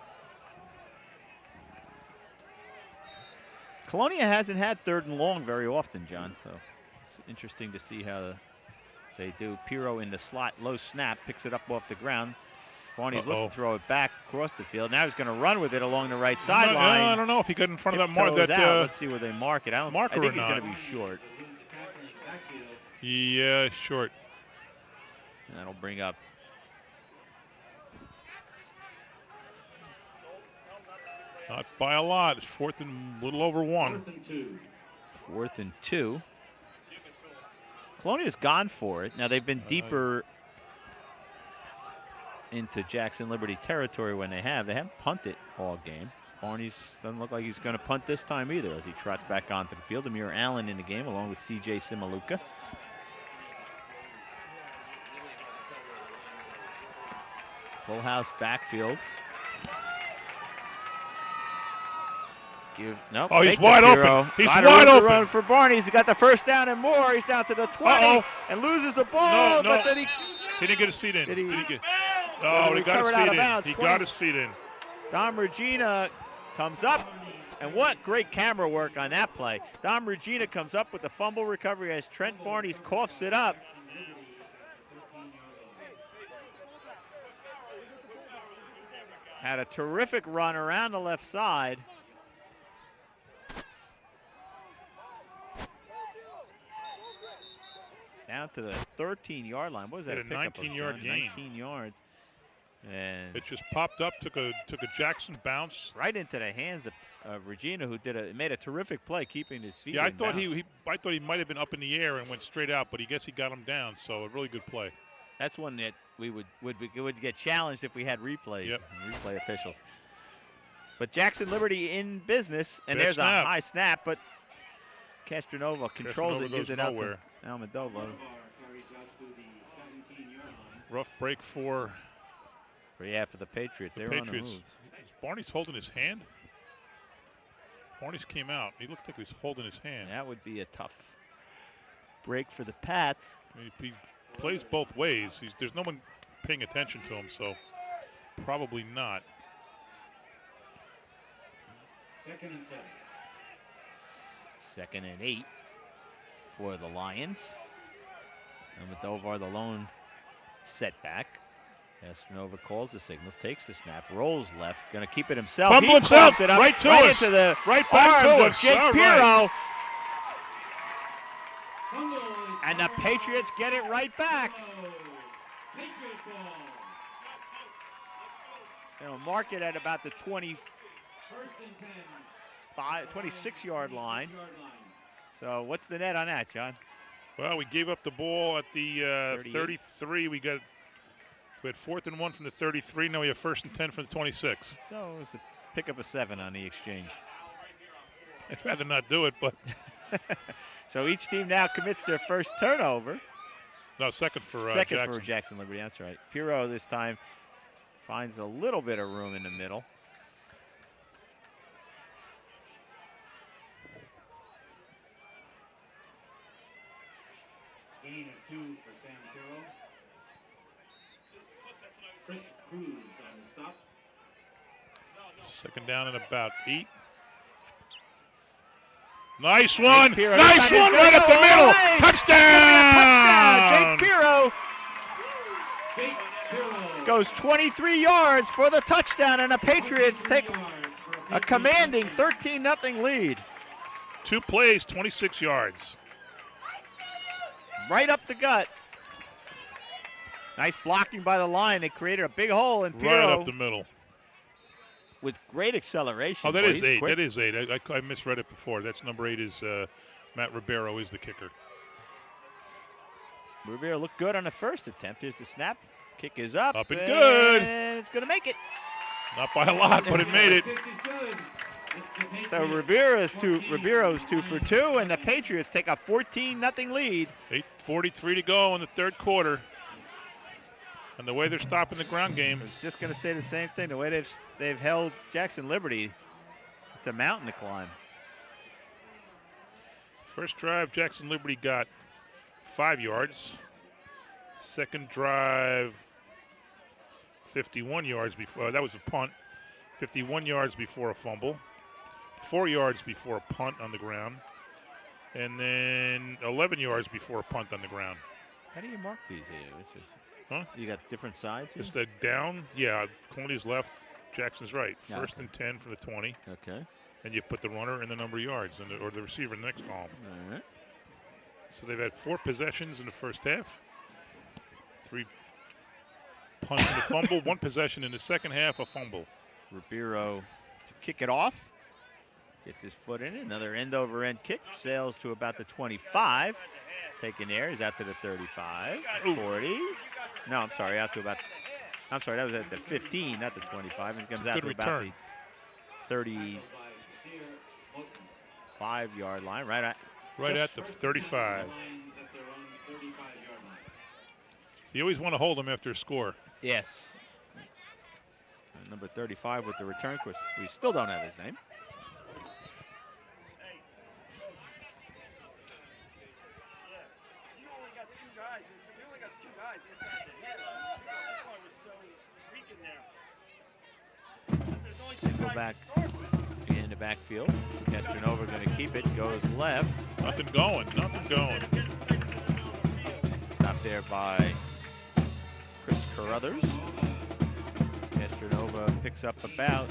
Colonia hasn't had third and long very often, John, so it's interesting to see how they do. Pirro in the slot, low snap, picks it up off the ground. Barney's looking to throw it back across the field. Now he's going to run with it along the right sideline. I don't know if he got in front of that mark. Let's see where they mark it. I think he's not. going to be short. Yeah, short. And that'll bring up not by a lot. It's 4th and a little over 1. 4th and 2. Colonia's gone for it. Now they've been deeper into Jackson Liberty territory when they have. They haven't punted all game. Barney's doesn't look like he's going to punt this time either as he trots back onto the field. Amir Allen in the game along with C.J. Simaluka. Full house backfield. Nope. Oh, he's wide open. He's wide open. Run for Barney. He's got the first down and more. He's down to the 20 and loses the ball. No. But then he didn't get his feet in. Did he? Oh, he got his feet in. He got his feet in. Dom Regina comes up. And what great camera work on that play. Dom Regina comes up with the fumble recovery as Trent Barnes coughs it up. Had a terrific run around the left side. down to the 13-yard line. What was that? Had a 19-yard gain. 19 yards. And it just popped up, took a Jackson bounce right into the hands of Regina, who made a terrific play keeping his feet. Yeah, I thought he might have been up in the air and went straight out, but he got him down. So a really good play. That's one that we would get challenged if we had replays, replay officials. But Jackson Liberty in business, and there's a high snap, but Castronova controls it, gives it out to Almodovar. Rough break for the Patriots. They're on the move. Barney's holding his hand. Barney's came out. He looked like he was holding his hand. That would be a tough break for the Pats. He plays both ways. There's no one paying attention to him, so probably not. 2nd and 7. 2nd and 8 for the Lions. Almodovar, the lone setback. Castronova calls the signals, takes the snap, rolls left, going to keep it himself. Fumble himself, it up right to us. Into the right back arms to of us. Jake All Pirro. right. And the Patriots get it right back. They'll mark it at about the 26-yard line. So what's the net on that, John? Well, we gave up the ball at the 33. We had 4th and 1 from the 33. Now we have 1st and 10 from the 26. So it's a pick up a 7 on the exchange. I'd rather not do it, but. So each team now commits their first turnover. No, second for Jackson Liberty. That's right. Pirro this time finds a little bit of room in the middle. Gain of 2 for Sam Pirro. Chris Cruz on the stop. 2nd down and about 8. Nice one! Pirro, nice one right up the middle! Touchdown! Jake Pirro goes 23 yards for the touchdown, and the Patriots take a commanding 13-0 lead. 2 plays, 26 yards. Right up the gut. Nice blocking by the line. They created a big hole in Pirro. Right up the middle. With great acceleration. Oh, that is 8. Quick. That is 8. I misread it before. That's number 8 is Matt Ribeiro is the kicker. Ribeiro looked good on the first attempt. Here's the snap. Kick is up. Up and good. And it's going to make it. Not by a lot, but it made it. So Ribeiro's 2 for 2, and the Patriots take a 14-0 lead. 8:43 to go in the 3rd quarter. And the way they're stopping the ground game. I was just going to say the same thing. The way they've held Jackson Liberty, it's a mountain to climb. First drive, Jackson Liberty got 5 yards. Second drive, 51 yards before. That was a punt. 51 yards before a fumble. 4 yards before a punt on the ground. And then 11 yards before a punt on the ground. How do you mark these here? Huh? You got different sides here? Just a down. Yeah, Colonia's left, Jackson's right. 1st and 10 from the 20. Okay. And you put the runner in the number of yards, or the receiver in the next column. All right. So they've had 4 possessions in the first half. 3 punts and a fumble. 1 possession in the second half, a fumble. Ribeiro to kick it off. Gets his foot in it. Another end-over-end kick. Sails to about the 25. Taken there. He's out to the 35. 40. No, I'm sorry. Out to about. I'm sorry. That was at the 15, not the 25. And he comes out to about the 35-yard line. Right at the 35. You always want to hold him after a score. Yes. And number 35 with the return. Of course, we still don't have his name. Go back in the backfield. Castronova going to keep it. Goes left. Nothing going. Stopped there by Chris Carruthers. Castronova picks up about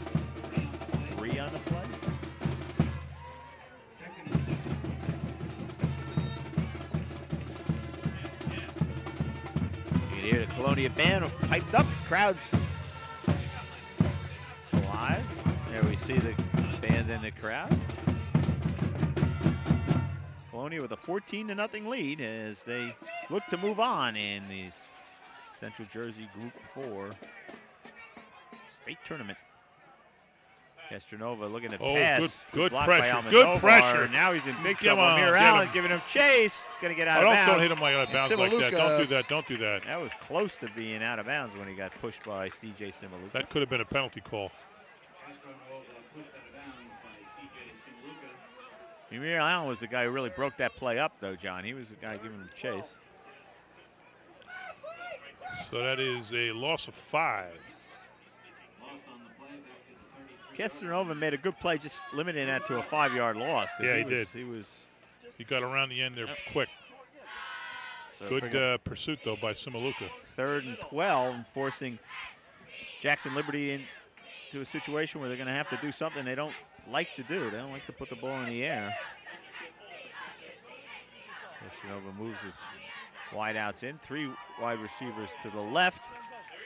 3 on the play. hear the Colonia band piped up. Crowds alive. There we see the band in the crowd. Colonia with a 14-0 lead as they look to move on in the Central Jersey Group 4 state tournament. Castronova looking to pass. Good Blocked pressure. by Good Almodovar. pressure. Now he's in big Come trouble. on, Amir get Allen him. giving him chase. He's going to get out of bounds. Don't hit him out of bounds like that. Simaluka, Don't do that. Don't do that. Don't do that. That was close to being out of bounds when he got pushed by C.J. Simaluka. That could have been a penalty call. Amir Allen was the guy who really broke that play up, though, John. He was the guy giving him chase. So that is a loss of 5. Castronova made a good play, just limiting that to a 5-yard loss. Yeah, he did. He got around the end there quick. So Good pursuit, though, by Simaluka. 3rd and 12, and forcing Jackson Liberty into a situation where they're going to have to do something they don't like to do. They don't like to put the ball in the air. Castronova moves his wideouts in. 3 wide receivers to the left.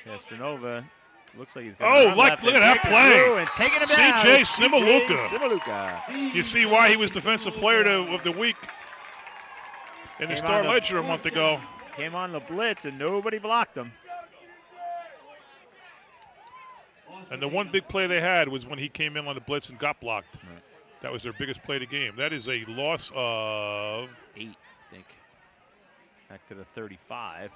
Castronova looks like he's going to look at that play. And taking him down. C.J. Simaluka. You see why he was Defensive Player of the Week in the Star Ledger a month ago. Came on the blitz and nobody blocked him. And the one big play they had was when he came in on the blitz and got blocked. Right. That was their biggest play of the game. That is a loss of 8, I think. Back to the 35.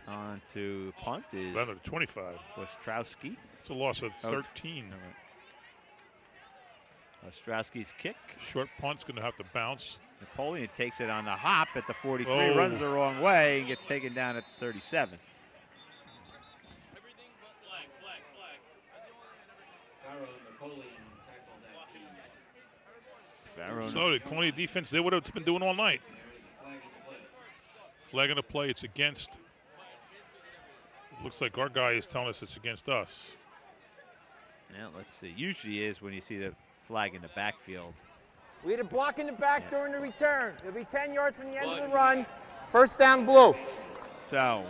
On to punt is down to the 25. Ostrowski. It's a loss of 13. Ostrowski's kick. Short punt's going to have to bounce. Napoleon takes it on the hop at the 43, runs the wrong way, and gets taken down at the 37. So the Colonia defense, they would have been doing all night. Flag in the play, it's against. It looks like our guy is telling us it's against us. Yeah, let's see. Usually is when you see the flag in the backfield. We had a block in the back during the return. It'll be 10 yards from the end of the run. First down, blue. So,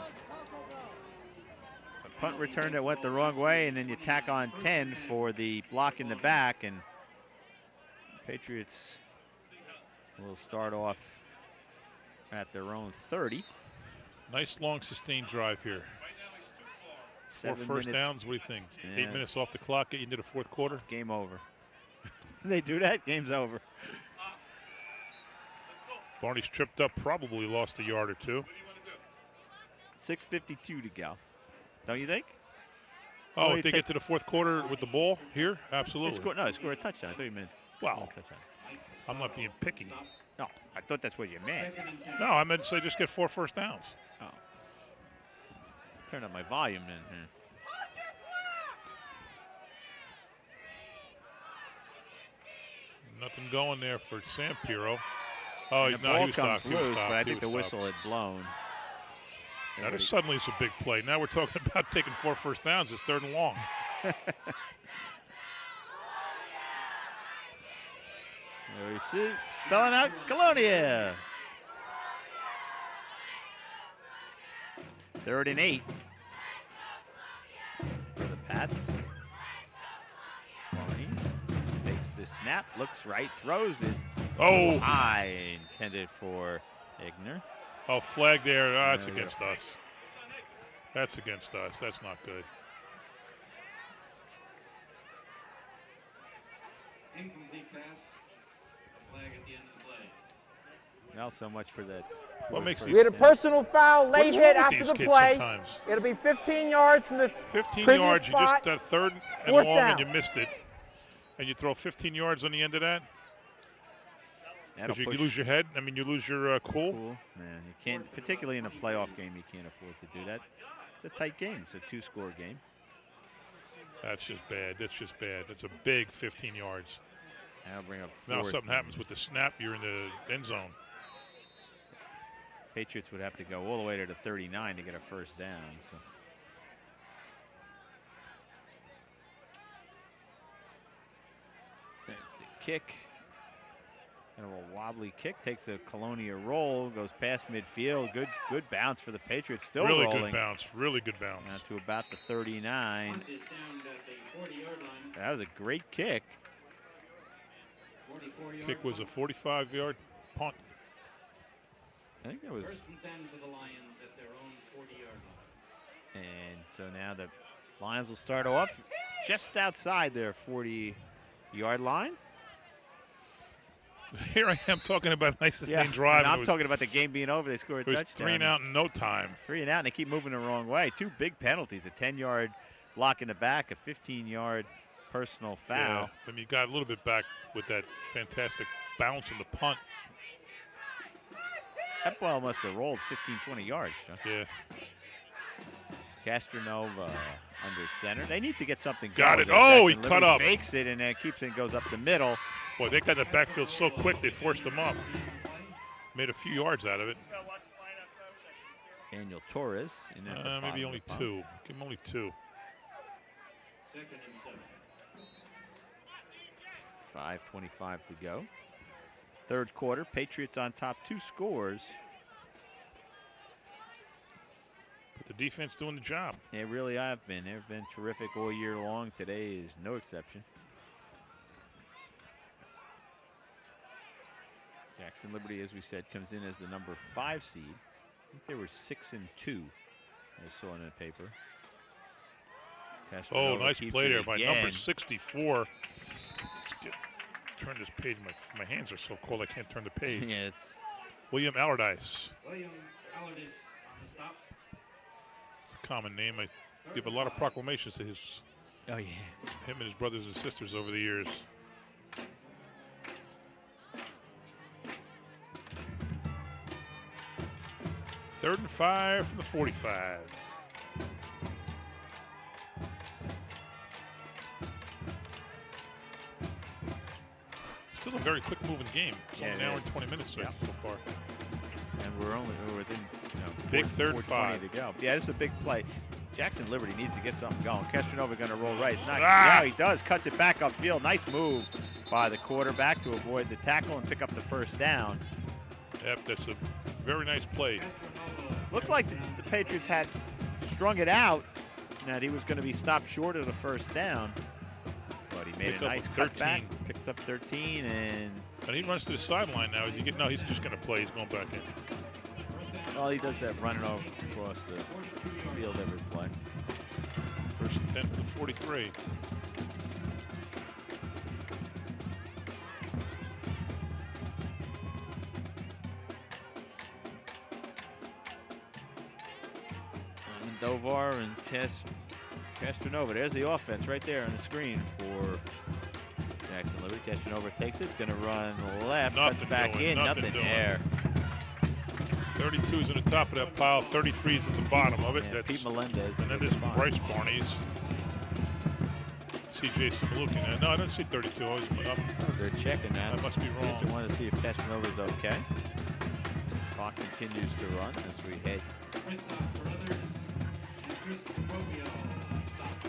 a punt return that went the wrong way, and then you tack on 10 for the block in the back, and Patriots will start off at their own 30. Nice long sustained drive here. 4 first downs, what do you think? Yeah. 8 minutes off the clock, get you into the 4th quarter? Game over. They do that, game's over. Barney's tripped up, probably lost a yard or 2. 6:52 to go. Don't you think? Oh, if they get to the 4th quarter with the ball here? Absolutely. They scored a touchdown. I thought you meant wow. I'm not being picky. No, I thought that's what you meant. No, I meant to say just get 4 first downs. Oh. Turn up my volume then. Yeah. Nothing going there for Sam Piro. Oh, the no, ball he was comes stopped. loose, but I think the stopped. whistle had blown. Now, this suddenly is a big play. Now we're talking about taking 4 first downs. It's 3rd and long. There we see, spelling out Colonia. 3rd and 8 for the Pats. Barnes takes the snap, looks right, throws it. Oh! High, intended for Igner. Oh, flag there. That's against us. That's against us. That's not good. Incomplete pass. A flag at the end of the play. Not so much for that. What makes We had a personal foul, late hit after the play. Sometimes? It'll be 15 yards from this 15 previous yards, spot. you just 3rd and 4th long down. and you missed it. And you throw 15 yards on the end of that? Because you lose your head? I mean, you lose your cool? Man, you can't, particularly in a playoff game, you can't afford to do that. It's a tight game. It's a 2-score game. That's just bad. That's just bad. That's a big 15 yards. Now bring up 4th. Now something happens with the snap, you're in the end zone. Patriots would have to go all the way to the 39 to get a first down. So. There's the kick. Kind of a wobbly kick, takes a Colonia roll, goes past midfield. Good bounce for the Patriots. Still really rolling. Good bounce. Really good bounce. Now to about the 39. Punt is down at the 40-yard line. That was a great kick. 44-yard Kick was a 45-yard punt. I think that was. First and 10 for the Lions at their own 40-yard line. And so now the Lions will start off just outside their 40-yard line. Here I am talking about nice sustained drive. And I'm talking about the game being over. They scored a touchdown. It was 3 and out in no time. 3 and out, and they keep moving the wrong way. 2 big penalties, a 10-yard block in the back, a 15-yard personal foul. Yeah, then you got a little bit back with that fantastic bounce in the punt. That ball must have rolled 15, 20 yards, John. Yeah. Castronova under center. They need to get something Got going. it. Oh, he cut up. Fakes it and then keeps it and goes up the middle. Boy, they got the backfield so quick they forced them up. Made a few yards out of it. Daniel Torres. In at maybe only 2. Give him only 2. 2nd and 7. 5:25 to go. Third quarter, Patriots on top, 2 scores. But the defense doing the job. They really have been. They've been terrific all year long. Today is no exception. Jackson Liberty, as we said, comes in as the number 5 seed. I think they were 6 and 2. I saw in the paper. Oh, nice play there by number again. 64. Let's turn this page. My hands are so cold I can't turn the page. Yeah, it's William Allardyce. Williams Allardyce on the stop. It's a common name. I give a lot of proclamations to his. Oh yeah. Him and his brothers and sisters over the years. Third and 5 from the 45. Still a very quick moving game. It's only an hour and 20 minutes so far. And we're within big third 4:20 to go. Yeah, this is a big play. Jackson Liberty needs to get something going. Castronova going to roll right. It's not. Yeah, he does. Cuts it back upfield. Nice move by the quarterback to avoid the tackle and pick up the first down. Yep, that's a very nice play. Looked like the Patriots had strung it out, and that he was going to be stopped short of the first down. But he made a nice cutback, picked up 13, and he runs to the sideline now. No, he's just going to play. He's going back in. Well, he does that running over across the field every play. First and 10 for the 43. Dovar and Castronova. There's the offense right there on the screen for Jackson Liberty. Castronova takes it. It's going to run left. Cuts back in. Nothing there. 32 is in the top of that pile. 33 is at the bottom of it. Yeah, that's Pete Melendez. And that is Bryce Barney's. CJ Samalukin. No, I don't see 32. I always put up. Oh, they're checking that. I must be wrong. They want to see if Castronova's okay. Clock continues to run as we head.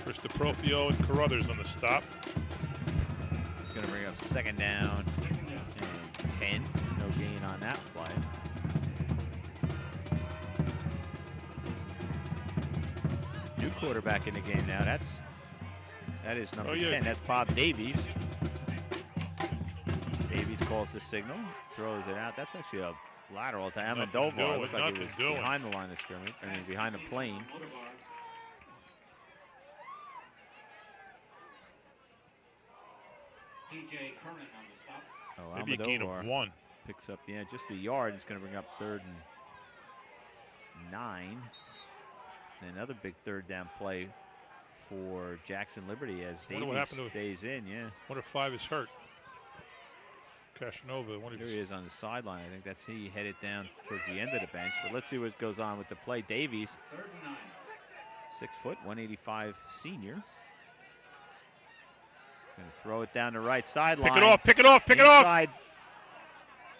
Krista Profio and Carruthers on the stop. It's going to bring up 2nd down and 10. No gain on that play. New quarterback in the game now. That is number 10. That's Bob Davies. Davies calls the signal, throws it out. That's actually a lateral to Amendovar. Looked like he was behind the line of scrimmage. I mean, behind the plane. TJ Curran on the stop. Oh, maybe a gain of 1. Picks up, just a yard. It's going to bring up 3rd and 9. And another big 3rd down play for Jackson Liberty as Davies stays in. Yeah. Wonder if 5 is hurt. Castronova. There he is on the sideline. I think that's he headed down towards the end of the bench. But let's see what goes on with the play. Davies, 3rd and 9. 6 foot, 185 senior. Going to throw it down the right sideline. Pick it off, pick it off, pick it off.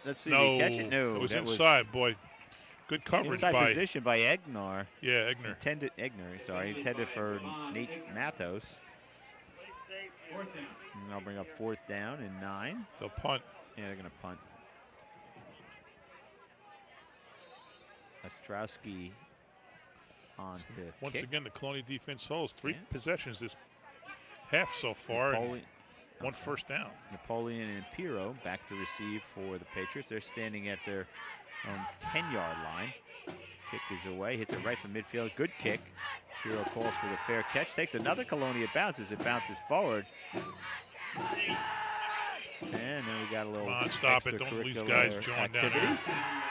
Let's see if he catch it. No, it was inside, boy. Good coverage by position by Egnar. Yeah, Egnar. Intended for Nate Matos. 4th down. And I'll bring up 4th down and 9. They'll punt. Yeah, they're going to punt. Ostrowski on to Once kick. again, the Colonia defense holds 3 Yeah. possessions this half so far. And 1 first down. Napoleon and Piro back to receive for the Patriots. They're standing at their own 10-yard line. Kick is away, hits it right from midfield. Good kick. Piro calls for the fair catch. Takes another Colonia bounce as it bounces forward. And then we got a little Come on, stop it. Don't lose guys join down activities. there.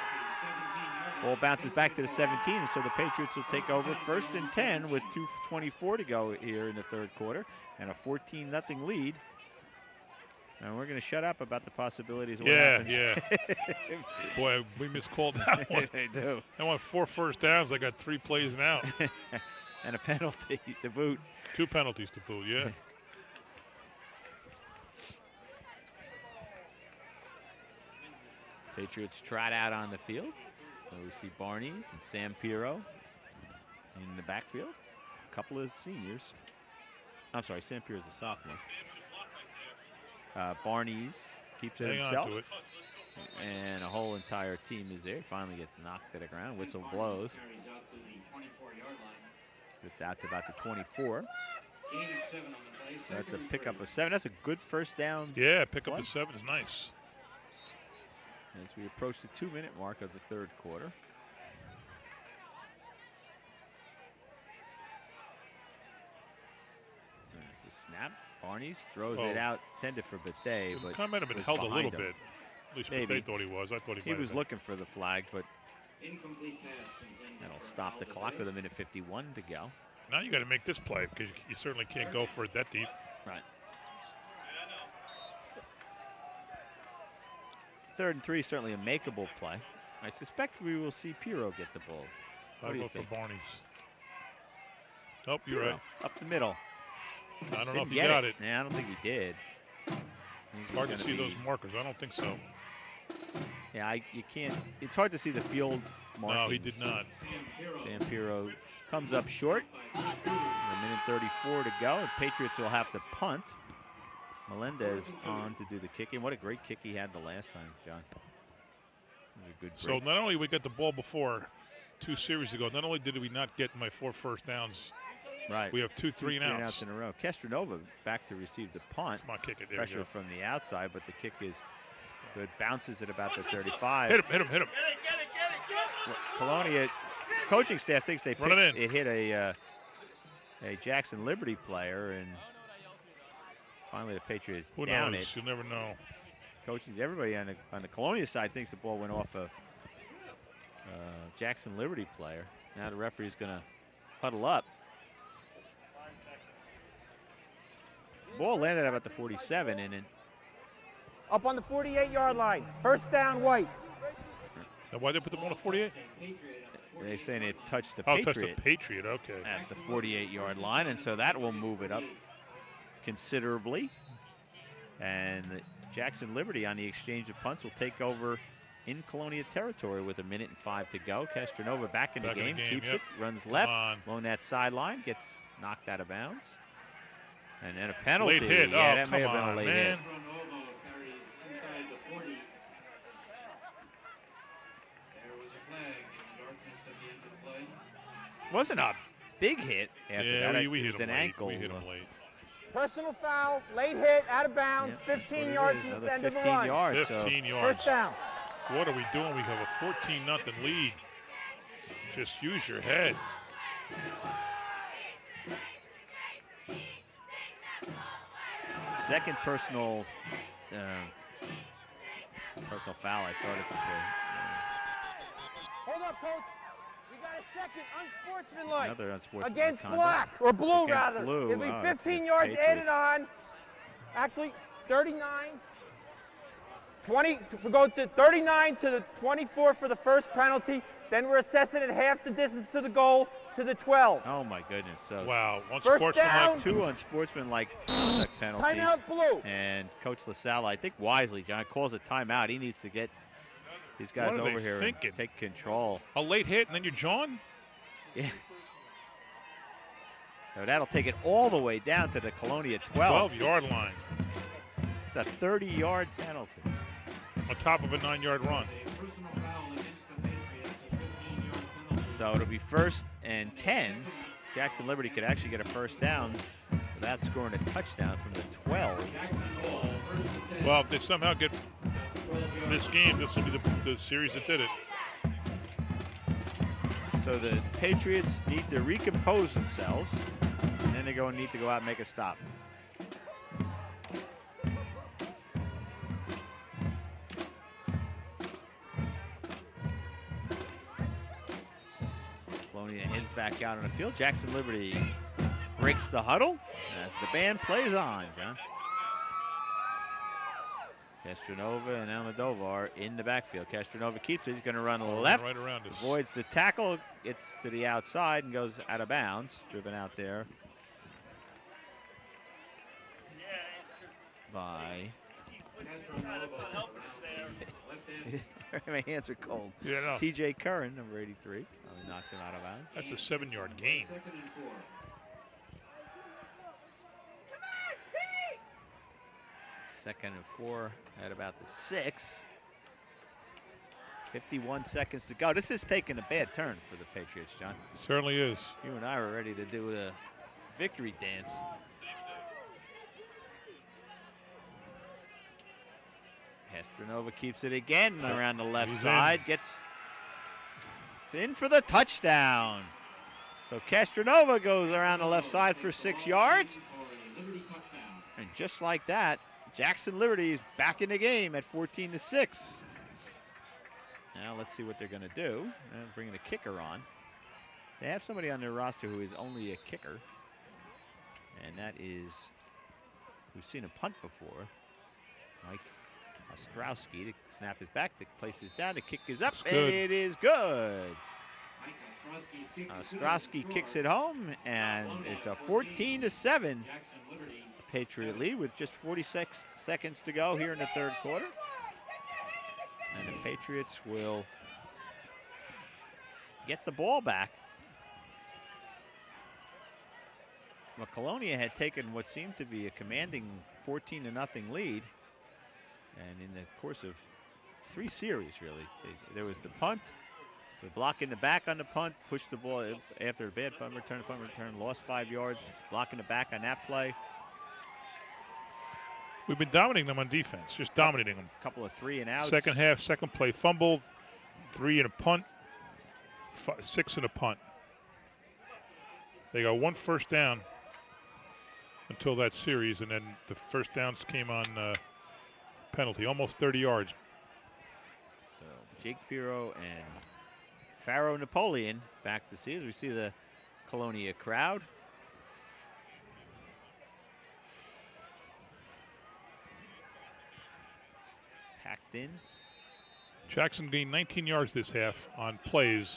Ball bounces back to the 17, and so the Patriots will take over 1st and 10 with 2:24 to go here in the third quarter and a 14-0 lead. And we're going to shut up about the possibilities of what happens. Yeah. Boy, we miscalled that one. They do. I want 4 first downs. I got 3 plays and out. And a penalty to boot. 2 penalties to boot, yeah. Patriots trot out on the field. So we see Barnes and Sam Piro in the backfield. A couple of seniors. I'm sorry, Sam Piro's a sophomore. Barnes keeps it Hang himself. on to it. And a whole entire team is there. Finally gets knocked to the ground. Whistle blows. It's out to about the 24. So that's a pickup of 7. That's a good first down. Yeah, pickup of 7 is nice. As we approach the 2-minute mark of the third quarter. There's a snap. Barnes throws it out, intended for Bethea, but Kind of might have been was held a behind little him. bit. At least Maybe. they thought he was. I thought He was looking for the flag, but that'll stop the clock with 1:51 to go. Now you got to make this play because you certainly can't go for it that deep. Right. 3rd and 3 is certainly a makeable play. I suspect we will see Piro get the ball. What I'll do you go think? for Barnes. Nope, you're Piro, right. up the middle. I don't know if Didn't he get got it. Yeah, I don't think he did. It's hard to see those markers. I don't think so. Yeah, you can't. It's hard to see the field markings. No, he did not. Sam Piro comes up short. 1:34 to go. The Patriots will have to punt. Melendez on to do the kicking. What a great kick he had the last time, John. It was a good So break. not only we got the ball before 2 series ago, not only did we not get my 4 first downs, right. we have 2 3 and outs. in a row. Castronova back to receive the punt. Come on, kick it. There Pressure you go. from the outside, but the kick is good. Bounces at about the 35. Hit him. Colonia coaching staff thinks they Run it in. it hit a Jackson Liberty player, and finally the Patriots Who down knows? it. You'll never know. Coaches, everybody on the Colonia side thinks the ball went off a Jackson Liberty player. Now the referee's going to huddle up. Ball landed about the 47, and then Up on the 48-yard line. 1st down, White. Now, why did they put the ball on the 48? they're saying it touched the Oh, Patriot touched the Patriot. Okay. at the 48-yard line, and so that will move it up considerably. And Jackson Liberty on the exchange of punts will take over in Colonia territory with 1:05 to go. Castronova back in the game, keeps yep. it, runs Come left on. along that sideline, gets knocked out of bounds. And then a penalty. Late hit. Yeah, Oh, that may have come been a on, late man. hit. carries inside the 40. There was a flag in darkness at the end of the play. Wasn't a big hit after Yeah, that. we It hit was him an late. ankle. We hit him late. Personal foul, late hit, out of bounds, Yeah, 15 yards from the Another end of the 15 run. yards. So 15 yards. 1st down. What are we doing? We have a 14-0 lead. Just use your head. second personal foul, I started to say. Hold up, coach. We got a second unsportsmanlike. Another unsportsmanlike Against conduct. black, or blue Against rather. blue. It'll be Oh, 15 it's yards Patriots. added on. Actually, 39. 20, we go to 39 to the 24 for the first penalty. Then we're assessing it half the distance to the goal to the 12. Oh my goodness! So Wow, First down. two unsportsmanlike conduct penalties. Timeout blue. And Coach LaSalle, I think wisely, John, calls a timeout. He needs to get these guys What are they over here thinking? and take control. A late hit, and then you're John? Yeah. So that'll take it all the way down to the Colonia 12. 12-yard line. It's a 30-yard penalty. On top of a 9-yard run. A personal foul against the Patriots, a 15-yard So it'll be 1st and 10. Jackson Liberty could actually get a first down without scoring a touchdown from the 12. Well, if they somehow get this game, this will be the series that did it. So the Patriots need to recompose themselves, and then they're going to need to go out and make a stop. Colonia heads back out on the field. Jackson Liberty breaks the huddle as the band plays on, John. Castronova and Almodovar in the backfield. Castronova keeps it. He's going to run left. Right around us. Avoids the tackle. Gets to the outside and goes out of bounds. Driven out there by... My hands are cold. Yeah, no. T.J. Curran, number 83. Oh, knocks him out of bounds. That's a 7-yard gain. Second and 4 at about the 6. 51 seconds to go. This is taking a bad turn for the Patriots, John. Certainly is. You and I were ready to do a victory dance. Castronova keeps it again around the left side. Gets in for the touchdown. So Castronova goes around the left side for 6 yards. And just like that, Jackson Liberty is back in the game at 14-6. Now let's see what they're going to do. And bringing a kicker on. They have somebody on their roster who is only a kicker. And that is, we've seen a punt before. Mike Ostrowski. The snap is back. The place is down. The kick is up. And it is good. Ostrowski kicks it home. And it's a 14-7 Patriot lead with just 46 seconds to go here in the third quarter. And the Patriots will get the ball back. Well, Colonia had taken what seemed to be a commanding 14-0 lead. And in the course of 3 series, really, there was the punt, the block in the back on the punt, pushed the ball after a bad punt return, lost 5 yards, block in the back on that play. We've been dominating them on defense, just dominating them. A couple of 3 and outs. Second half, second play, fumble, 3 and a punt, 6 and a punt. They got 1 first down until that series, and then the first downs came on penalty, almost 30 yards. So Jake Piro and Pharaoh Napoleon back to see as we see the Colonia crowd. Packed in. Jackson gained 19 yards this half on plays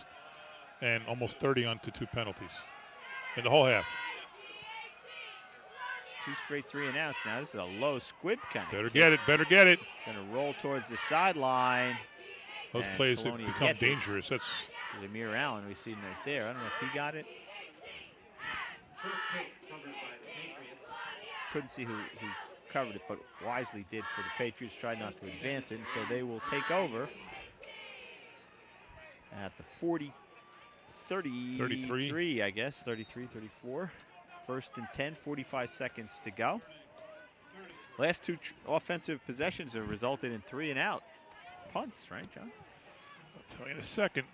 and almost 30 onto 2 penalties in the whole half. 2 straight 3 and outs now. This is a low squib kind of Better kick. get it, better get it. Going to roll towards the sideline. Those and plays have Colonia become gets it. dangerous. That's Zamir Allen, we see him right there. I don't know if he got it. Couldn't see who covered it, but wisely did for the Patriots. Tried not to advance it, and so they will take over at the 33, I guess. 33, 34. First and 10, 45 seconds to go. Last 2 offensive possessions have resulted in 3 and out punts, right, John? I'll tell you in a second.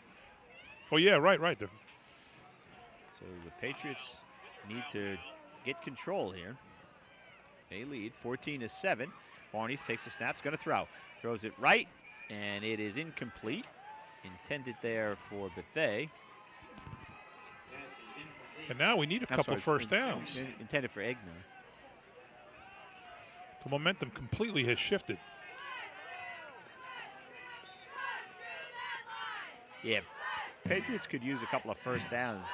Oh, yeah, right. So the Patriots need to get control here. They lead 14-7. Barnes takes the snap, going to throw. Throws it right, and it is incomplete. Intended there for Bethea. And now we need a couple first downs. Intended for Egner. The momentum completely has shifted. Yeah, Patriots could use a couple of first downs,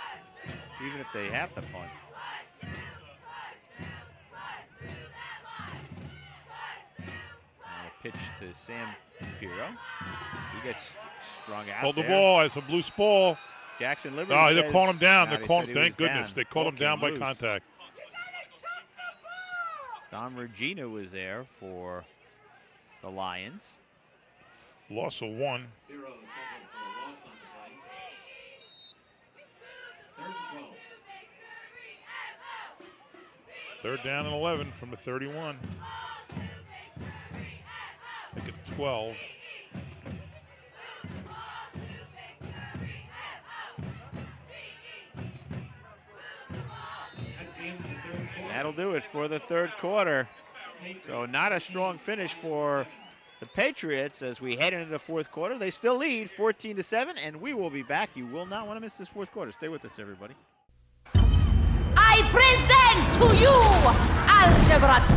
even if they have to punt. Pitch to Sam Piro. He gets strung out. Hold the ball. It's a loose ball. Jackson Liberty. Oh, they're calling him down. No, They're calling. Thank goodness down. they called him down by loose. contact. Don Regina was there for the Lions. Loss of 1. Third down and 11 from the 31. Make it 12. That'll do it for the third quarter. So not a strong finish for the Patriots as we head into the fourth quarter. They still lead 14-7, and we will be back. You will not want to miss this fourth quarter. Stay with us, everybody. I present to you Algebra 2,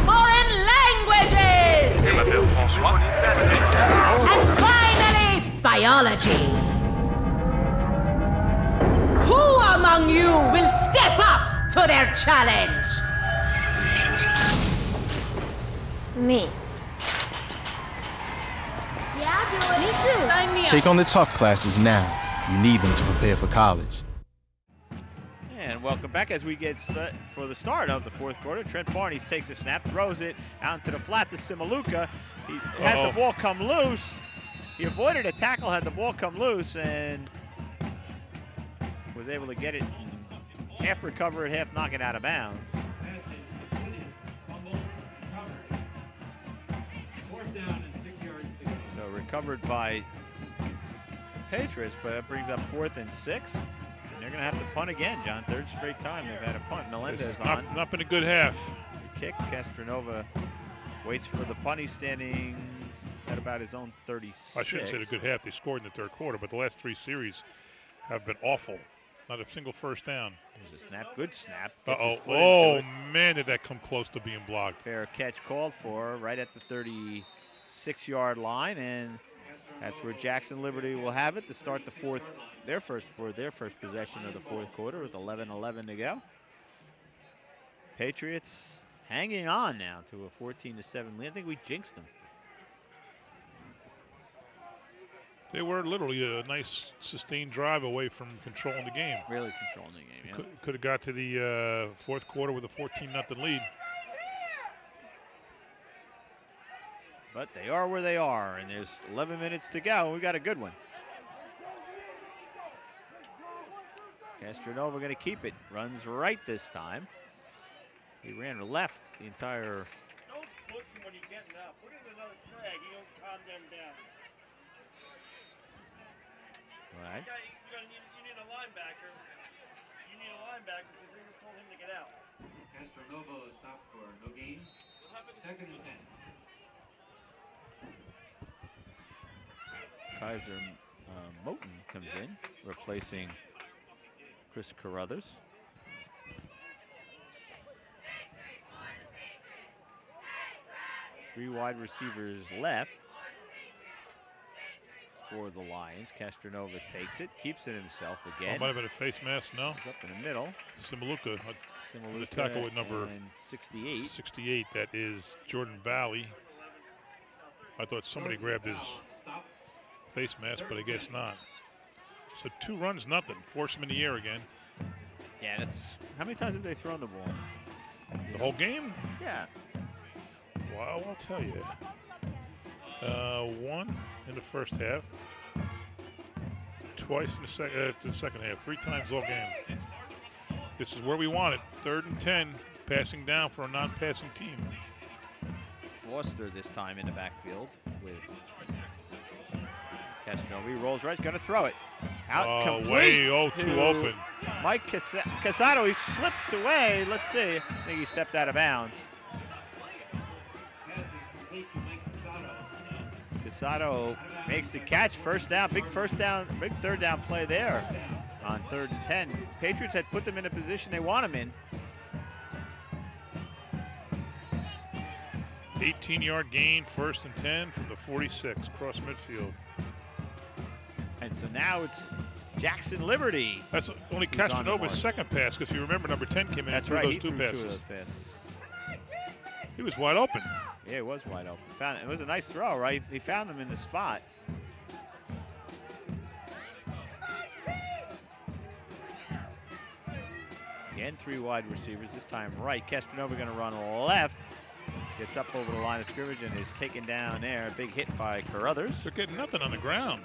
Foreign Languages, and finally, Biology. Who among you will step up to their challenge? Me. Yeah, I'll do it. Me too. Sign me up. Take on the tough classes now. You need them to prepare for college. And welcome back as we get for the start of the fourth quarter. Trent Barnes takes a snap, throws it out into the flat to Simaluka. He has the ball come loose. He avoided a tackle, had the ball come loose, and was able to get it, half recover it, half knock it out of bounds. So recovered by Patriots, but that brings up 4th and 6. And they're going to have to punt again, John. Third straight time they've had a punt. Melendez on. Not been a good half. The kick. Castronova waits for the punt. He's standing at about his own 36. I shouldn't say a good half. They scored in the third quarter, but the last 3 series have been awful. Not a single first down. There's a snap. Good snap. Oh, man, did that come close to being blocked. Fair catch called for right at the 36-yard line, and that's where Jackson Liberty will have it to start their first possession of the fourth quarter with 11:11 to go. Patriots hanging on now to a 14-7 lead. I think we jinxed them. They were literally a nice sustained drive away from controlling the game. Really controlling the game, yeah. Could have got to the fourth quarter with a 14-0 lead. But they are where they are, and there's 11 minutes to go. We've got a good one. Castronova going to keep it. Runs right this time. He ran left the entire. Don't push him when you're getting out. Put in another flag. He don't calm them down. Right. You need a linebacker. You need a linebacker because they just told him to get out. Castronovo is stopped for no gain. 2nd and 10. Kaiser Moten comes in, replacing Chris Carruthers. Three wide receivers left for the Lions. Castronova takes it, keeps it himself again. Might have been a face mask, no? He's up in the middle. Simaluka the tackle with number 68. 68, that is Jordan Valley. I thought somebody grabbed his face mask, but I guess not. So 2 runs, nothing. Force him in the air again. Yeah, that's. How many times have they thrown the ball? The whole game? Yeah. Well, I'll tell you. 1 in the first half. Twice in the second half. 3 times all game. This is where we want it. 3rd and 10. Passing down for a non-passing team. Foster this time in the backfield with Castronova. He rolls right, going to throw it. Out complete. Too open. Mike Casado, he slips away. Let's see. I think he stepped out of bounds. Casado makes the catch. First down, big 3rd down play there on 3rd and 10. Patriots had put them in a position they want them in. 18-yard gain, 1st and 10 from the 46, cross midfield. And so now it's Jackson Liberty. That's only Castronova's second pass, because you remember number 10 came in and threw those 2 passes. 2 of those passes. He was wide open. Yeah, it was wide open. It was a nice throw, right? He found him in the spot. Again, 3 wide receivers, this time right. Castronova going to run left. Gets up over the line of scrimmage and is taken down there. A big hit by Carruthers. They're getting nothing on the ground.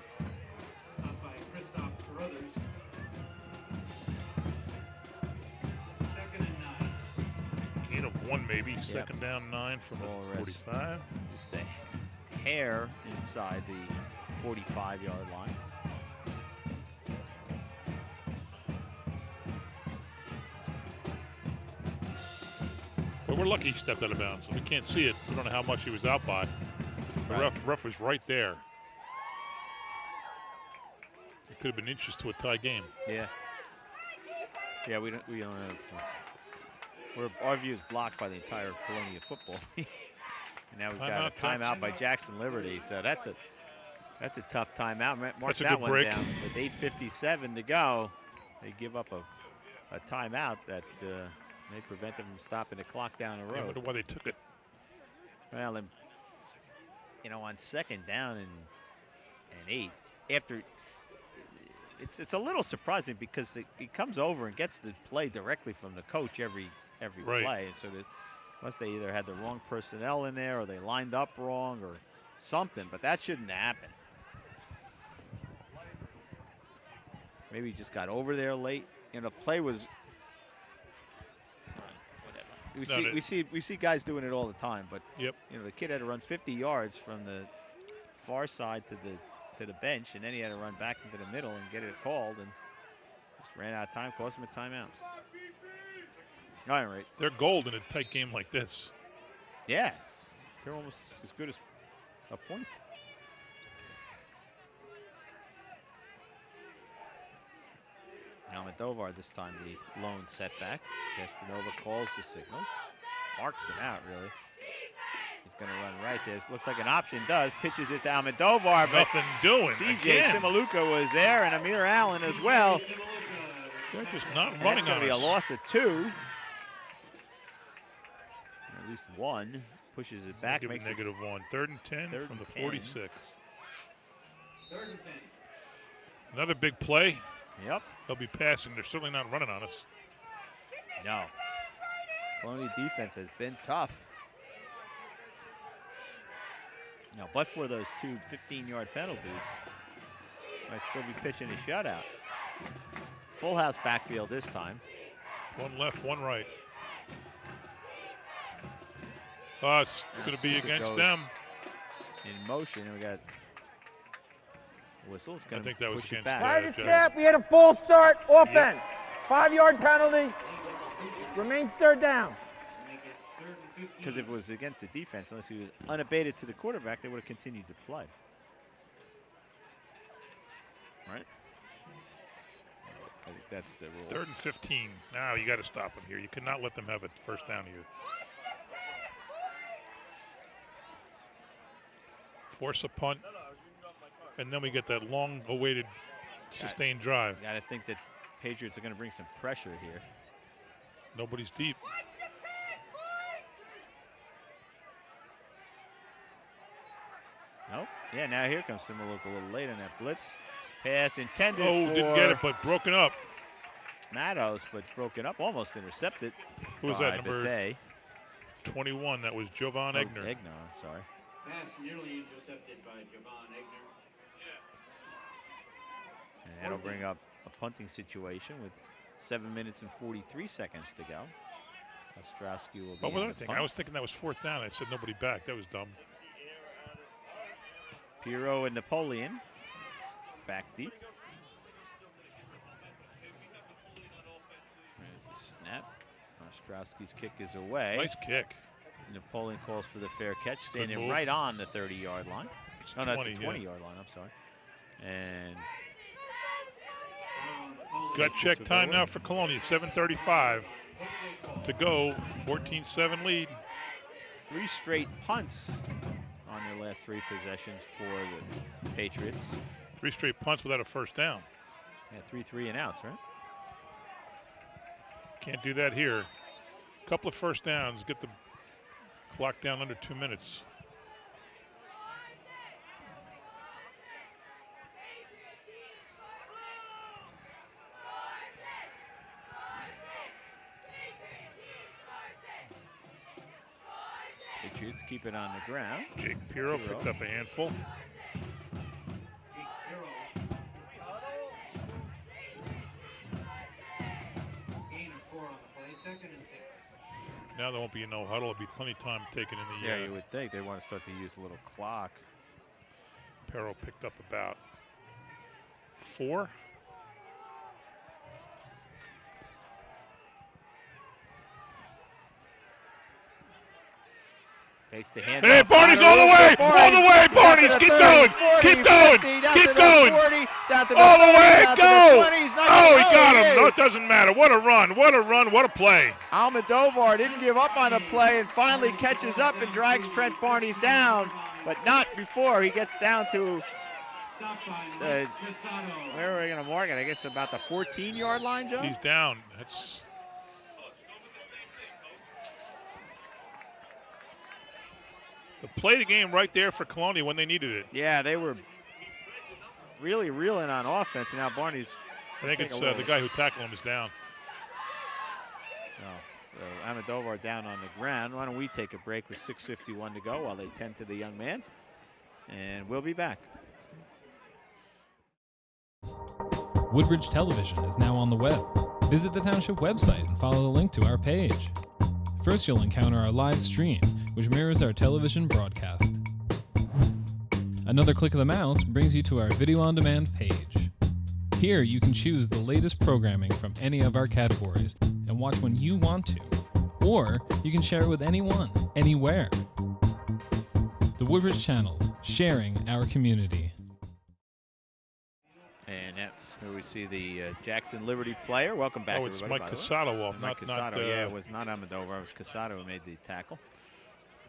Stopped by Christoph Carruthers. 2nd and of one maybe. Second down 9 from Ball the rest. 45. Just a hair inside the 45-yard line. But we're lucky he stepped out of bounds. We can't see it. We don't know how much he was out by. The Right. ref was right there. It could have been inches to a tie game. Yeah. Yeah, we don't have. Our view is blocked by the entire Colonia football league. And now we've got a timeout by Jackson Liberty. So that's a tough timeout. Mark That's a that good one break. down with 8:57 to go. They give up a timeout that may prevent them from stopping the clock down the I road. wonder why they took it. Well, and, on second down and 8, after it's a little surprising because he comes over and gets the play directly from the coach every Right. play. So that unless they either had the wrong personnel in there or they lined up wrong or something, but that shouldn't happen. Maybe he just got over there late. The play was whatever. We see guys doing it all the time, but Yep. the kid had to run 50 yards from the far side to the bench, and then he had to run back into the middle and get it called, and just ran out of time, cost him a timeout. All right. They're gold in a tight game like this. Yeah, they're almost as good as a point. Almodovar this time the lone setback. Castanova calls the signals, marks him out really. He's going to run right there. Looks like an option does. Pitches it to Almodovar, but Nothing doing. CJ again. Simaluka was there, and Amir Allen as well. They're just not And running that's going on to be a us. loss of 2. At least 1 pushes it back. Give it Makes it -1. 3rd and 10 3rd from the and 10. 46. 3rd and 10. Another big play. Yep. They'll be passing. They're certainly not running on us. No. Colonia defense has been tough. But for those 2 15-yard penalties, might still be pitching a shutout. Full house backfield this time. 1 left, 1 right. Oh, it's going to be Sousa against goes them. In motion, and we got Whistle's I going think to that was push it against back. Prior to snap, we had a false start offense. 5-yard penalty. Remains 3rd down. Because if it was against the defense, unless he was unabated to the quarterback, they would have continued to play. Right? I think that's the rule. 3rd and 15. Now you got to stop them here. You cannot let them have a first down here. Force a punt, and then we get that long-awaited sustained drive. Got to think that Patriots are going to bring some pressure here. Nobody's deep. Nope. Yeah, now here comes Simaluka a little late on that blitz. Pass intended Oh, for didn't get it, but broken up. Mattos, but broken up, almost intercepted. Who was by that, number Bethea. 21? That was Jovan Egner. Egner, I'm sorry. Pass nearly intercepted by Javon Egner. And that'll bring up a punting situation with 7 minutes and 43 seconds to go. Ostrowski will be Oh, in well, the thing. punt. I was thinking that was 4th down. I said nobody back. That was dumb. Pirro and Napoleon back deep. There's the snap. Ostrowski's kick is away. Nice kick. Napoleon calls for the fair catch, standing move. right on the 30-yard line. It's No, that's 20, the yeah. 20-yard line, I'm sorry. And Gut check time now for Colonia. 7:35 to go. 14-7 lead. 3 straight punts on their last 3 possessions for the Patriots. 3 straight punts without a first down. Yeah, 3 3-and-outs, right? Can't do that here. Couple of first downs. Get the clock down under 2 minutes. Patriots keep it on the ground. Jake Pirro picked up a handful. Gain of 4 on the play. 2nd and 6. Now there won't be a no huddle. There'll be plenty of time taken in the. Yeah, you would think they want to start to use a little clock. Perro picked up about 4. Takes the hand. Hey, Barney's all the way! All the way, Barney's! Keep going! Keep going! Keep going! All the way! Go! Oh, he got him! No, it doesn't matter. What a run! What a run! What a play! Almodovar didn't give up on a play and finally catches up and drags Trent Barnes down, but not before he gets down to where are we going to mark it? I guess about the 14-yard line, Joe? He's down. That's. The play the game right there for Colonia when they needed it. Yeah, they were really reeling on offense, and now Barney's. I think it's the guy who tackled him is down. So Almodovar down on the ground. Why don't we take a break with 6:51 to go while they tend to the young man, and we'll be back. Woodbridge Television is now on the web. Visit the Township website and follow the link to our page. First, you'll encounter our live stream, which mirrors our television broadcast. Another click of the mouse brings you to our video on demand page. Here, you can choose the latest programming from any of our categories and watch when you want to, or you can share it with anyone, anywhere. The Woodbridge Channels, sharing our community. And here we see the Jackson Liberty player. Welcome back, it's everybody. Mike Casado off, Mike not Casado, yeah, it was not Almodovar. It was Casado who made the tackle.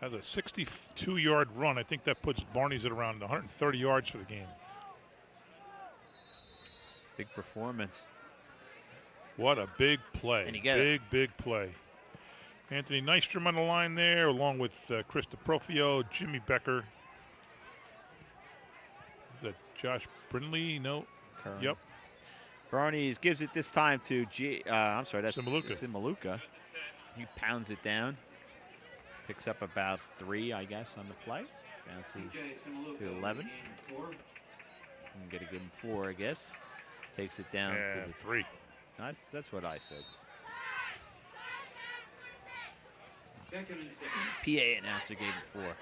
Has a 62-yard run. I think that puts Barney's at around 130 yards for the game. Big performance. What a big play. And you get it. Big play. Anthony Nystrom on the line there, along with Chris DeProfio, Jimmy Becker. Is that Josh Brindley? No. Curran. Yep. Barney's gives it this time to that's Simaluka. He pounds it down. Picks up about 3, I guess, on the play. Down to 11. I'm going to give him 4, I guess. Takes it down to the 3. That's what I said. Second and 6. PA announcer gave it 4.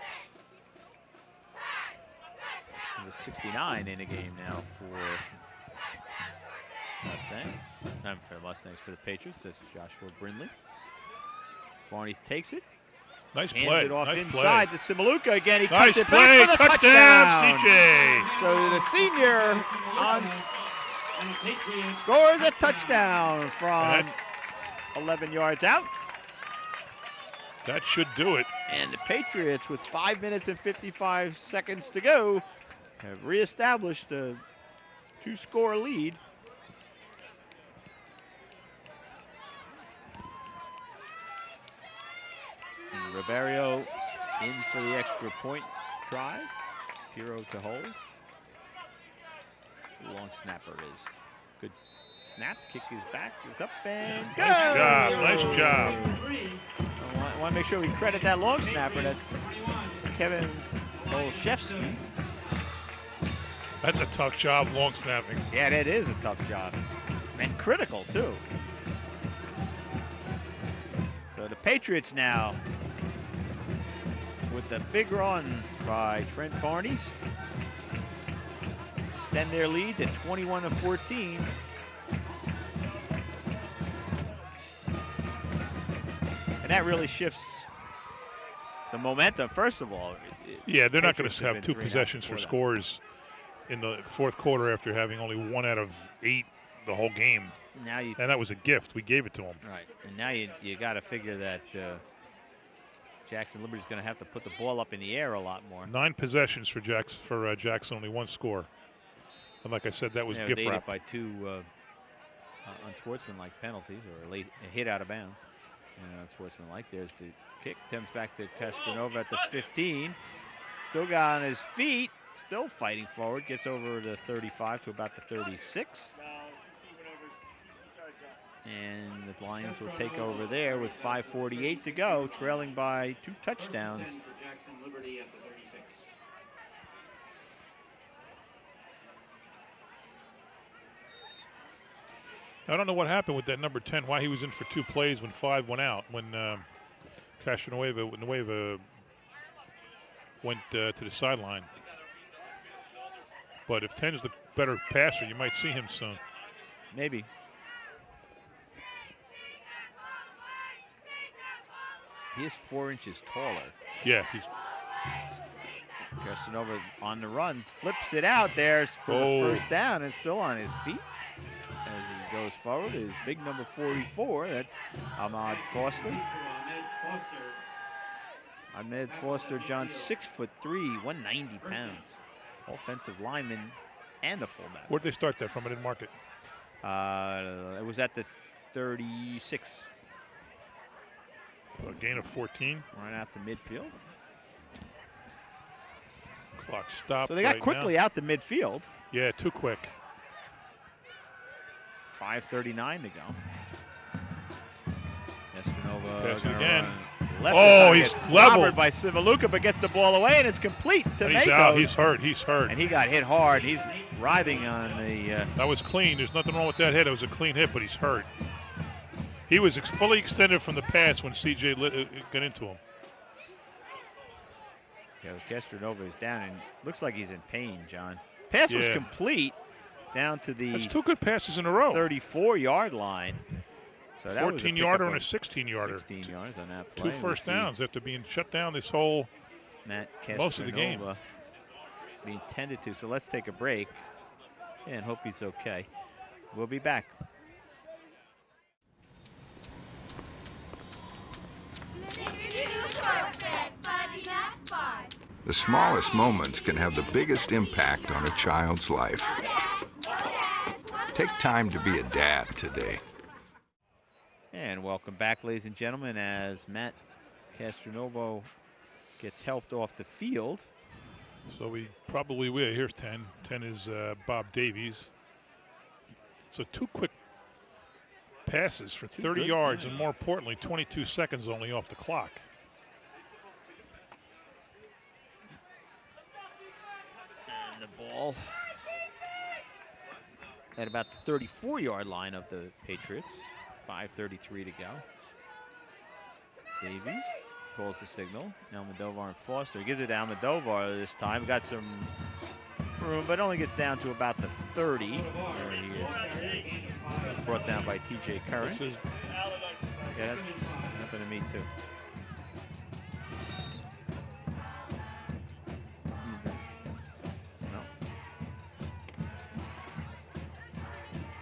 There's 69 in a game now for Mustangs. Not for Mustangs, for the Patriots. That's Joshua Brindley. Barney takes it. Nice Hands play. it off nice inside play. to Simaluka again. He Nice cuts it play. back for the Touchdown, touchdown. CJ. So the senior scores a touchdown from 11 yards out. That should do it. And the Patriots, with 5 minutes and 55 seconds to go, have reestablished a 2-score lead. And Ribeiro in for the extra point try. Piro to hold. Long snapper is good. Snap, kick is back, is up and go! Nice job. I want to make sure we credit that long snapper. That's Kevin Olszewski. That's a tough job, long snapping. Yeah, that is a tough job. And critical, too. So the Patriots now with the big run by Trent Barnes. Extend their lead to 21-14. And that really shifts the momentum, first of all. Yeah, they're not going Patriots to have 2 possessions for scores in the fourth quarter after having only 1 out of 8 the whole game. And that was a gift. We gave it to them. Right. And now you got to figure that Jackson Liberty's going to have to put the ball up in the air a lot more. 9 possessions for Jackson, only 1 score. And like I said, that was gift wrapped. By 2 unsportsmanlike penalties, or a hit out of bounds. And unsportsmanlike. There's the kick. Comes back to Castronova at the 15. Still got on his feet. Still fighting forward. Gets over the 35 to about the 36. And the Lions will take over there with 5:48 to go, trailing by 2 touchdowns. I don't know what happened with that number 10, why he was in for 2 plays when 5 went out. When Nueva went to the sideline. But if 10 is the better passer, you might see him soon. Maybe. He is 4 inches taller. Yeah. Castanova on the run, flips it out there for the first down, and still on his feet as he goes forward. His big number 44, that's Ahmad Foster. Ahmed Foster, John, 6'3", 190 pounds. Offensive lineman and a fullback. Where'd they start that from? I didn't mark it. It was at the 36. So a gain of 14. Right out the midfield. Clock stopped. So they got quickly out the midfield. Yeah, too quick. 5:39 to go. Castanova pass it again. He's leveled by Sivaluka, but gets the ball away, and it's complete to He's Matos. out. He's hurt. He's hurt. And he got hit hard. He's writhing on the. That was clean. There's nothing wrong with that hit. It was a clean hit, but he's hurt. He was fully extended from the pass when CJ got into him. Yeah, Castanova is down, and looks like he's in pain, John. Pass was complete down to the. That's 2 good passes in a row. 34-yard line. So 14-yarder and a 16-yarder. 16 yards on that play. 2 first downs after being shut down this whole most of the game. Being tended to. So let's take a break and hope he's okay. We'll be back. The smallest moments can have the biggest impact on a child's life. Take time to be a dad today. And welcome back, ladies and gentlemen, as Matt Castranovo gets helped off the field. So we probably will. Here's 10. 10 is Bob Davies. So 2 quick passes for 30 yards, and more importantly, 22 seconds only off the clock. And the ball at about the 34-yard line of the Patriots. 5:33 to go. Davies calls the signal. Almodovar and Foster. He gives it to Almodovar this time. Got some room, but only gets down to about the 30. Where he is brought down by TJ Curran. Yeah, that's happened to me too.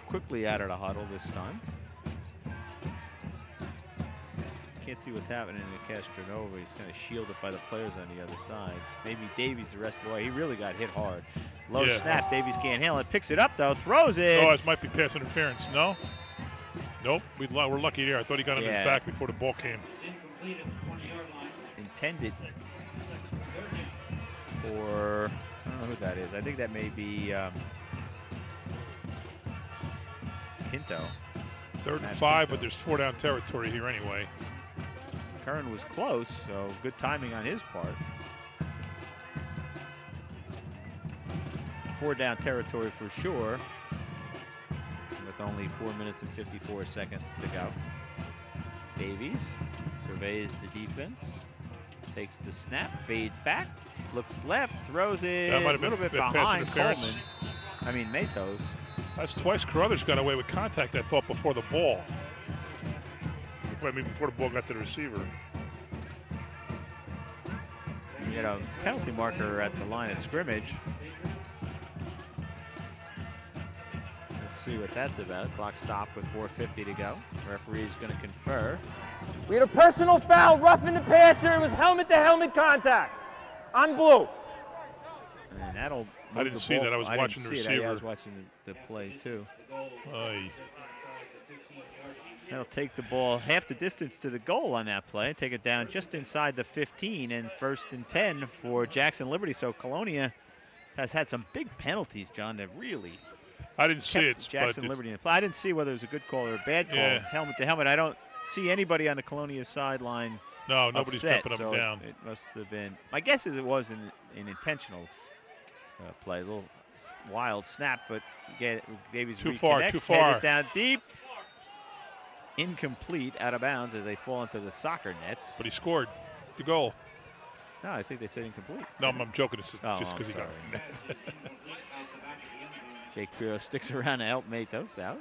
Quickly out of the huddle this time. Can't see what's happening to Castronova. He's kind of shielded by the players on the other side. Maybe Davies the rest of the way. He really got hit hard. Low snap. Davies can't handle it. Picks it up though. Throws it. Oh, this might be pass interference. No? Nope. We're lucky there. I thought he got on his back before the ball came. Intended for, I don't know who that is. I think that may be Pinto. 3rd and 5, but there's 4 down territory here anyway. Curran was close, so good timing on his part. 4 down territory for sure, with only 4 minutes and 54 seconds to go. Davies surveys the defense, takes the snap, fades back, looks left, throws it a little bit behind Coleman. I mean Matos. That's twice Carruthers got away with contact, I thought, before the ball. Before the ball got to the receiver. You had a penalty marker at the line of scrimmage. Let's see what that's about. Clock stopped with 4:50 to go. Referee's going to confer. We had a personal foul, roughing the passer. It was helmet-to-helmet contact on blue. And that'll. I didn't see that. I was watching the receiver. I was watching the play too. Aye. That'll take the ball half the distance to the goal on that play. Take it down just inside the 15 and 1st and 10 for Jackson Liberty. So Colonia has had some big penalties, John, that really I didn't see it. Jackson Liberty in play. I didn't see whether it was a good call or a bad call. Helmet to helmet. I don't see anybody on the Colonia sideline. No, nobody's stepping up and down. It must have been. My guess is it was an intentional play. A little wild snap, but Davies too far. Headed down deep. incomplete out of bounds as they fall into the soccer nets. But he scored the goal. No, I think they said incomplete. No, I'm joking. It's Oh, just because he got sorry. it. Jake Pirro sticks around to help mate those out.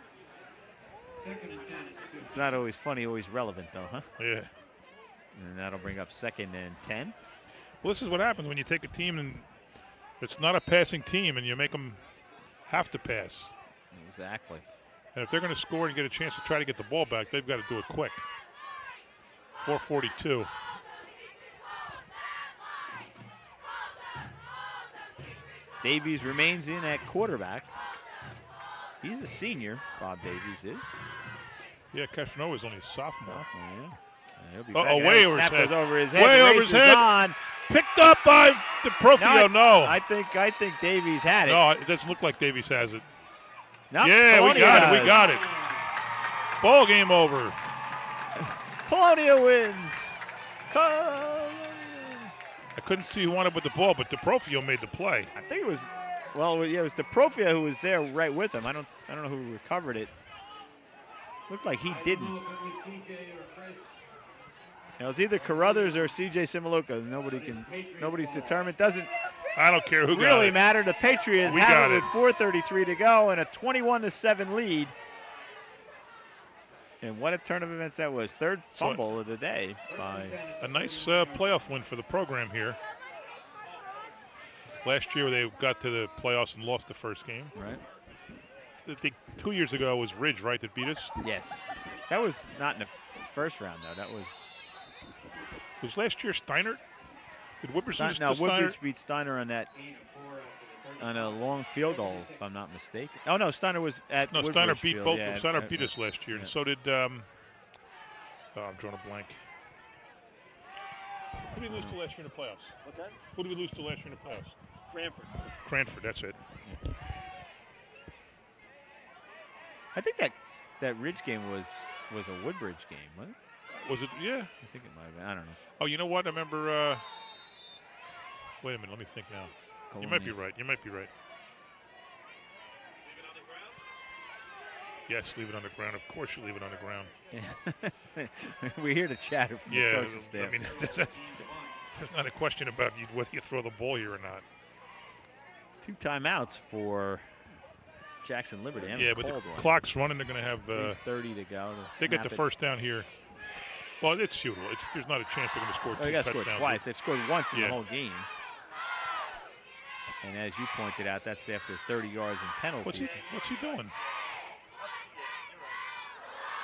It's not always funny, always relevant, though, huh? Yeah. And that'll bring up 2nd and 10. Well, this is what happens when you take a team and it's not a passing team and you make them have to pass. Exactly. And if they're going to score and get a chance to try to get the ball back, they've got to do it quick. 4:42. Davies remains in at quarterback. He's a senior, Bob Davies is. Yeah, Cashanova's only a sophomore. Uh-oh, way over his snap head. goes over his head. Way The over race his is head. on. Picked up by DeProfio. No. I think Davies had it. No, it doesn't look like Davies has it. Nope, Yeah, we Colonia got it. does. We got it. Ball game over. Colonia wins. I couldn't see who wanted with the ball, but DeProfio made the play. I think it was, well, yeah, it was DeProfio who was there right with him. I don't know who recovered it. Looked like he didn't. It was either Carruthers or C.J. Simaluka. Nobody's determined. Doesn't I don't care who got really it. matter. The Patriots We have got it it. with 4:33 to go and a 21-7 lead. And what a turn of events that was. Third fumble of the day by a nice playoff win for the program here. Last year they got to the playoffs and lost the first game. Right. I think 2 years ago it was Ridge, right, that beat us? Yes. That was not in the first round, though. That was... Was last year Steiner? Did Woodbridge lose No, to Steiner? Woodbridge beat Steiner on that, on a long field goal, if I'm not mistaken. Oh, no, Steiner was at No, Woodbridge Steiner beat field. both. Yeah, Steiner beat us last year, and so did. I'm drawing a blank. Who did we lose to last year in the playoffs? What's that? Who did we lose to last year in the playoffs? Cranford. Cranford, that's it. I think that Ridge game was a Woodbridge game, wasn't it? Was it? Yeah. I think it might have been. I don't know. Oh, you know what? I remember. Wait a minute. Let me think now. You might be right. You might be right. Yes, leave it on the ground. Of course you leave it on the ground. Yeah. We're here to chatter from Yeah, the coaches there. I mean, there's not a question about whether you throw the ball here or not. 2 timeouts for Jackson Liberty. Yeah, but the clock's running. They're going to have 30 to go. They get the first down here. Well, it's futile. There's not a chance they're going to score 2 they got touchdowns. scored twice. They've scored once in Yeah. the whole game. And as you pointed out, that's after 30 yards and penalties. What's he doing?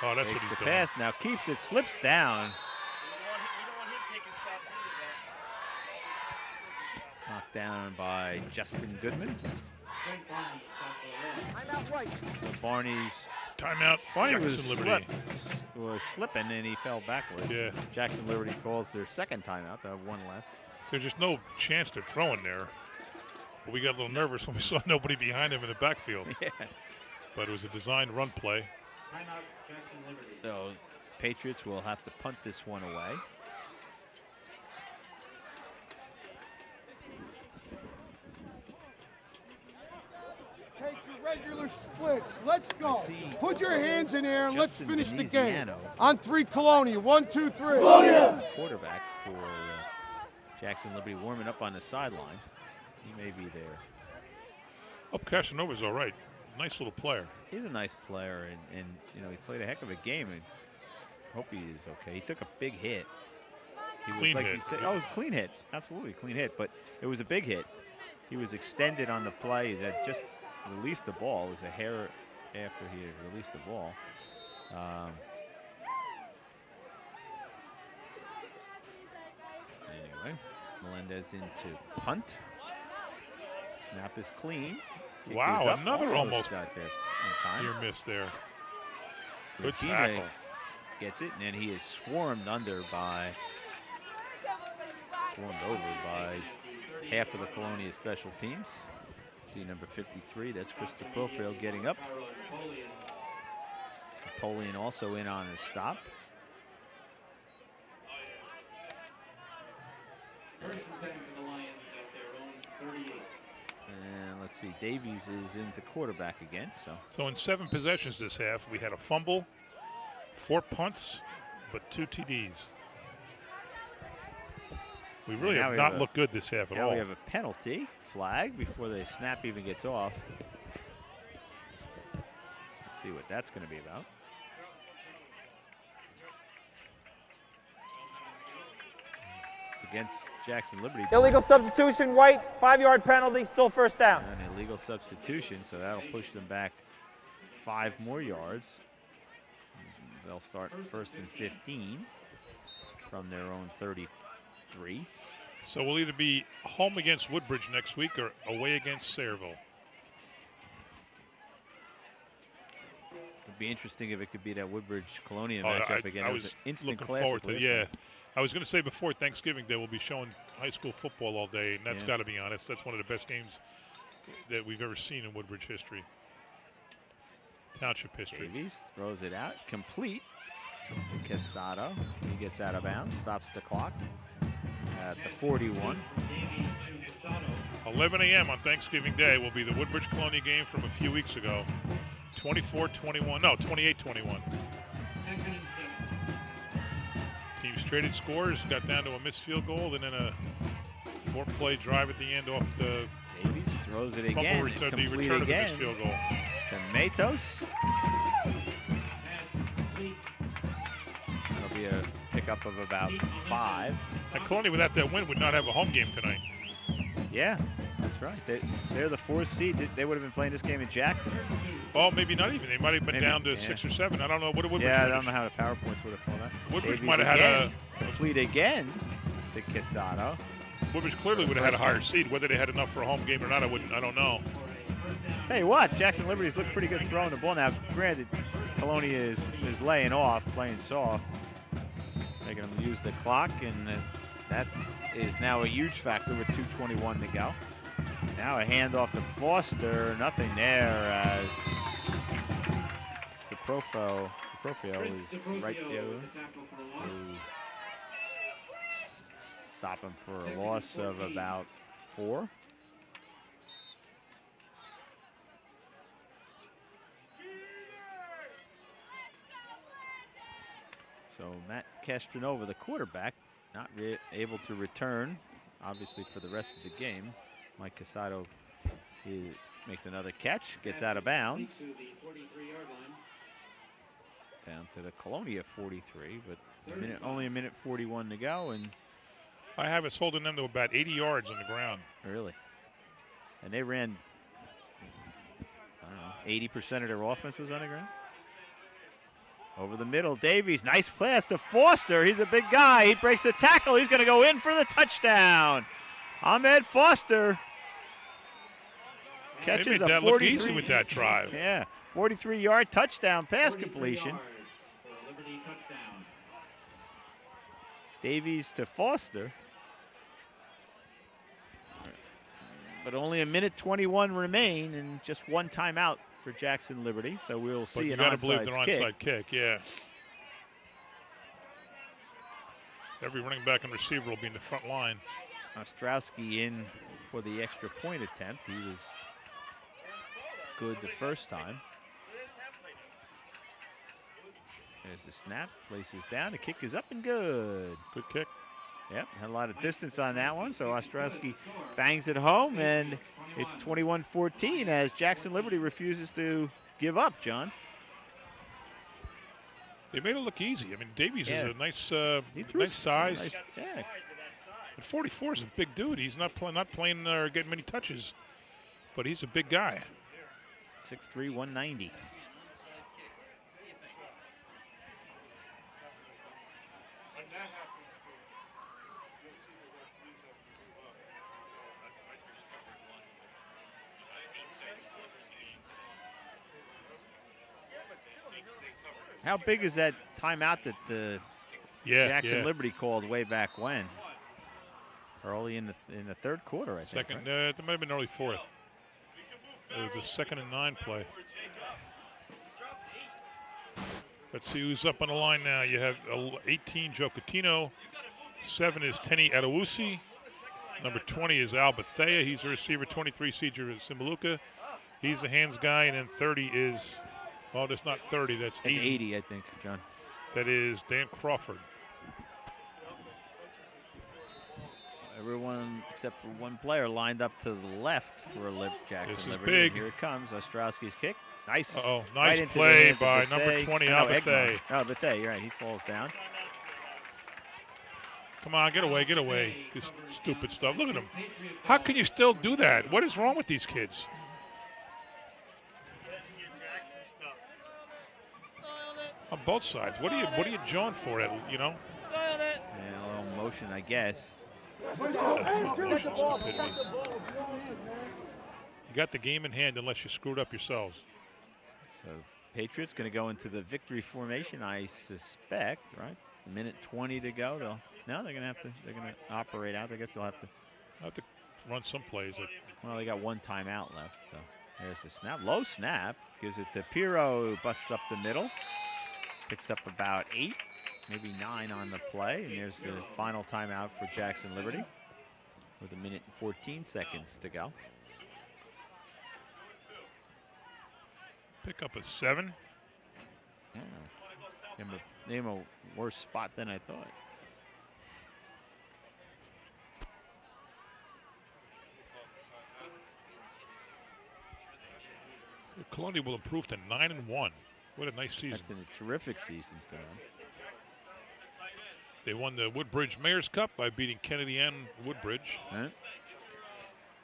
Oh, that's Takes what he's the doing. pass now, keeps it, slips down. Knocked down by Justin Goodman. I'm out right. So Barney's timeout. Barney Jackson Liberty. was slipping and he fell backwards. Yeah. Jackson Liberty calls their second timeout. They have 1 left. There's just no chance they're throwing there. But we got a little nervous when we saw nobody behind him in the backfield. Yeah. But it was a designed run play. So Patriots will have to punt this one away. Take your regular splits. Let's go. Put your hands in air and let's finish the game. On 3, Colonia. 1, 2, 3. Colonia! Quarterback for Jackson Liberty warming up on the sideline. He may be there. Oh, Casanova's all right. Nice little player. He's a nice player, and you know, he played a heck of a game, and hope he is okay. He took a big hit. He was, Clean like hit. You said, oh, clean hit. Absolutely, clean hit. But it was a big hit. He was extended on the play that just released the ball. It was a hair after he had released the ball. Anyway, Melendez into punt. Snap is clean. Kick Wow, is up. another almost got there in time. near miss there. Good Regina tackle. Gets it, and then he is swarmed over by half of the Colonia special teams. See number 53, that's Christopher Profil getting up. Napoleon also in on his stop. And let's see, Davies is into quarterback again. So in 7 possessions this half, we had a fumble, 4 punts, but 2 TDs. We really have not looked good this half at all. Now we have a penalty flag before the snap even gets off. Let's see what that's going to be about. It's against Jackson Liberty. Illegal substitution, White, 5-yard penalty, still first down. An illegal substitution, so that'll push them back 5 more yards. They'll start 1st and 15 from their own 33. So we'll either be home against Woodbridge next week or away against Sayreville. It'd be interesting if it could be that Woodbridge Colonia matchup again. I was an instant looking classic forward to it. Yeah, I was going to say before Thanksgiving Day we'll be showing high school football all day, and that's got to be honest. That's one of the best games that we've ever seen in Woodbridge history, township history. Davies throws it out, complete to Quesado. He gets out of bounds, stops the clock at the 41. 11 a.m. on Thanksgiving Day will be the Woodbridge Colonia game from a few weeks ago. 24-21, no, 28-21. Teams traded scores, got down to a missed field goal, and then a 4-play drive at the end off the Davies throws it again, the return of the missed field goal. To Matos. That'll be a pickup of about 5. And Colonia, without that win, would not have a home game tonight. Yeah, that's right. They're the 4th seed. They would have been playing this game in Jackson. Well, maybe not even. They might have been down to 6 or 7. I don't know. What would Woodbridge I don't know how the PowerPoints would have fallen out. Woodbridge might have had a complete again to Quesado. Woodbridge clearly would have had a higher seed. Whether they had enough for a home game or not, I don't know. Tell you what, Jackson Liberty's looked pretty good throwing the ball. Now, granted, Colonia is laying off, playing soft. Making them use the clock, and that is now a huge factor with 2:21 to go. Now a handoff to Foster, nothing there as the Profio is right there to stop him for a loss of about 4. So Matt Castronova, the quarterback, not able to return, obviously, for the rest of the game. Mike Quesado makes another catch, gets out of bounds. Down to the Colonia 43, but only a minute 41 to go. And I have us holding them to about 80 yards on the ground. Really? And they ran, I don't know, 80% of their offense was on the ground? Over the middle, Davies, nice pass to Foster. He's a big guy. He breaks the tackle. He's going to go in for the touchdown. Ahmed Foster catches they made a that 43, look easy with that drive. Yeah, 43-yard touchdown pass completion. Davies to Foster. But only a minute 21 remain and just one timeout for Jackson Liberty, so we'll see an onside kick. But you got to believe they're onside kick, yeah. Every running back and receiver will be in the front line. Ostrowski in for the extra point attempt. He was good the first time. There's the snap, places down, the kick is up and good. Good kick. Yep, had a lot of distance on that one, so Ostrowski bangs it home, and it's 21-14 as Jackson Liberty refuses to give up, John. They made it look easy. I mean, Davies is a nice size. Yeah. But 44 is a big dude. He's not playing or getting many touches, but he's a big guy. 6'3", 190. How big is that timeout that the Jackson Liberty called way back when? Early in the third quarter, I think. Second, right? it might have been early fourth. It was a 2nd and 9 play. Let's see who's up on the line now. You have 18, Joe Catino. 7 is Tenny Adewusi. Number 20 is Al Bethea. He's a receiver. 23, Cedric Simbaluka. He's the hands guy. And then 30 is, well, that's not 30. That's 80. 80, I think, John. That is Dan Crawford. Everyone except for one player lined up to the left for Jackson This is Liberty. big. And here it comes. Ostrowski's kick. Nice. Uh-oh, nice Right into the play hands of by Bethea. number 20, No, Al Egmont. Bethea. Oh, Bethea, you're right. He falls down. Come on, get away, get away. This stupid stuff. Look at him. How can you still do that? What is wrong with these kids? On both sides. What are you jawing for? You know? Yeah, a little motion, I guess. You got the game in hand unless you screwed up yourselves. So Patriots going to go into the victory formation, I suspect, right? A minute 20 to go. They're going to operate out. I guess they'll have to run some plays. Well, they got one timeout left. So there's the snap. Low snap. Gives it to Pirro, who busts up the middle. Picks up about 8, maybe 9 on the play. And there's the final timeout for Jackson Liberty with a minute and 14 seconds to go. Pick up a 7. Yeah. Name a worse spot than I thought. So Colonia will improve to 9-1. What a nice season. That's a terrific season for them. They won the Woodbridge Mayor's Cup by beating Kennedy and Woodbridge. Right.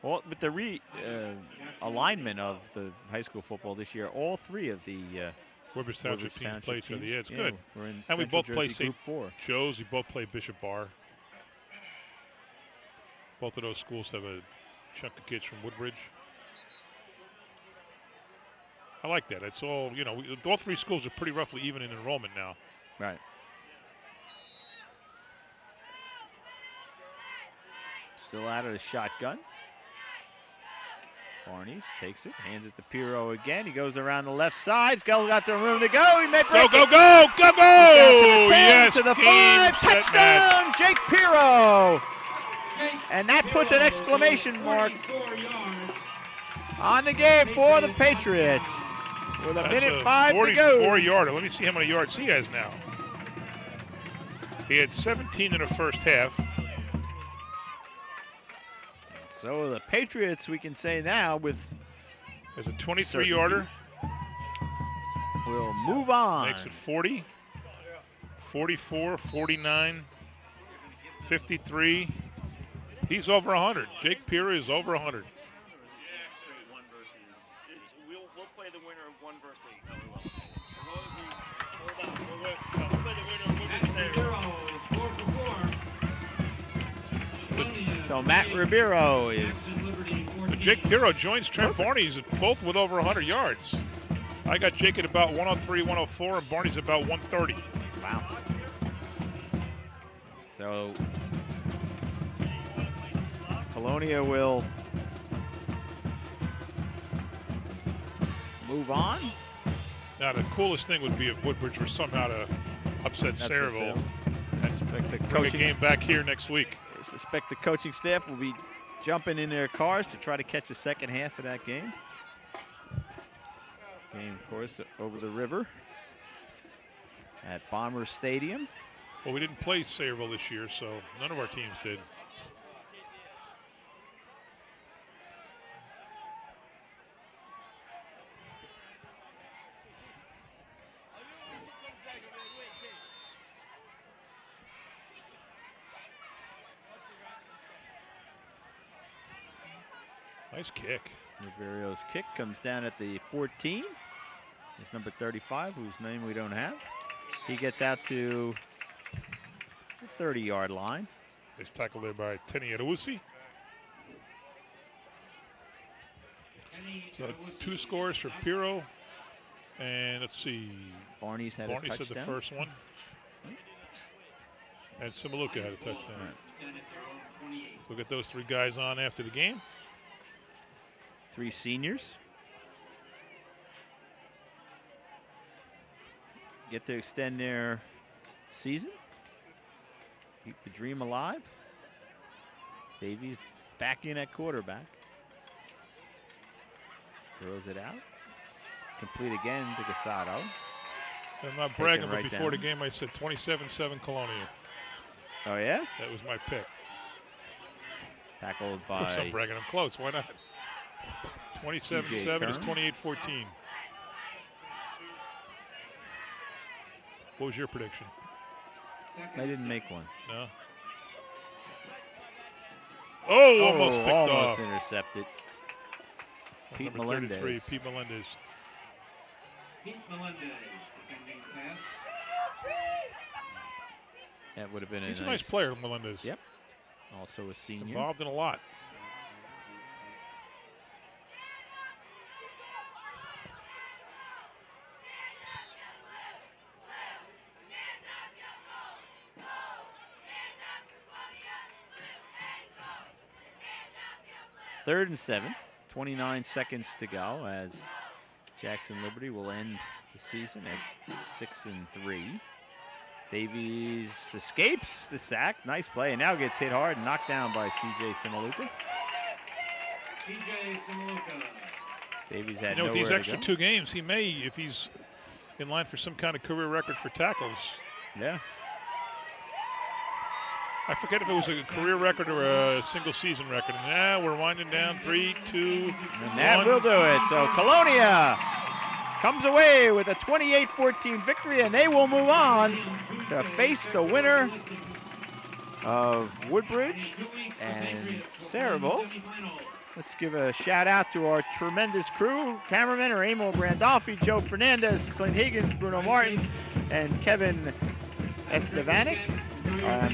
Well, with the alignment of the high school football this year, all 3 of the Woodbridge Township teams play each other. Yeah, it's yeah, good. We're in and we Central both play Jersey St. Group 4. Joe's. We both play Bishop Bar. Both of those schools have a chunk of kids from Woodbridge. I like that. It's all, all 3 schools are pretty roughly even in enrollment now. Right. Still out of the shotgun. Barnes takes it, hands it to Pirro again. He goes around the left side. Skell got the room to go. He may break go, it. go! Yes, to the 5. Game, set, Touchdown, match. Jake Pirro. And that puts an exclamation mark on the game for the Patriots. With a minute 5 to go. 44-yarder. Let me see how many yards he has now. He had 17 in the first half. So the Patriots, we can say now, with there's a 23-yarder. Will move on. Makes it 40, 44, 49, 53. He's over 100. Jake Pirro is over 100. We'll play the winner of 1 versus 8. No, we won't. We'll play the winner of 1 So Matt Ribeiro is. So Jake Pirro joins Trent Barney's both with over 100 yards. I got Jake at about 103, 104, and Barney's about 130. Wow. So Colonia will move on. Now the coolest thing would be if Woodbridge were somehow to upset Sayreville and bring a game back here next week. I suspect the coaching staff will be jumping in their cars to try to catch the second half of that game. Game, of course, over the river at Bomber Stadium. Well, we didn't play Sayreville this year, so none of our teams did. Nice kick. Ribeiro's kick comes down at the 14. There's number 35, whose name we don't have. He gets out to the 30-yard line. It's tackled there by Tenny Adewusi. So 2 scores for Pirro. And let's see. Barney's had a touchdown. Had the first one. And Simaluka had a touchdown. We'll get those 3 guys on after the game. 3 seniors. Get to extend their season. Keep the dream alive. Davies back in at quarterback. Throws it out. Complete again to Casado. I'm not bragging, but right before down. the game I said 27-7 Colonia. Oh, yeah? That was my pick. Tackled Of course by I'm bragging. I'm close. Why not? 27-7 is 28-14. What was your prediction? I didn't make one. No. Oh, almost picked almost off. intercepted. Pete Number 33, Melendez. Pete Melendez. Pete Melendez, defending pass. That would have been He's a nice player, Melendez. Yep. Also a senior. Involved in a lot. Third and 7. 29 seconds to go as Jackson Liberty will end the season at 6-3. Davies escapes the sack. Nice play, and now gets hit hard and knocked down by C.J. Simaluka. C.J. Simaluka. Davies had With nowhere these to extra go. 2 games, he may, if he's in line for some kind of career record for tackles. Yeah. I forget if it was a career record or a single season record. Now we're winding down. 3, 2, And that 1. will do it. So Colonia comes away with a 28-14 victory, and they will move on to face the winner of Woodbridge and Saraville. Let's give a shout out to our tremendous crew. Cameramen are Emil Brandolfi, Joe Fernandez, Clint Higgins, Bruno Martins, and Kevin Estevanik.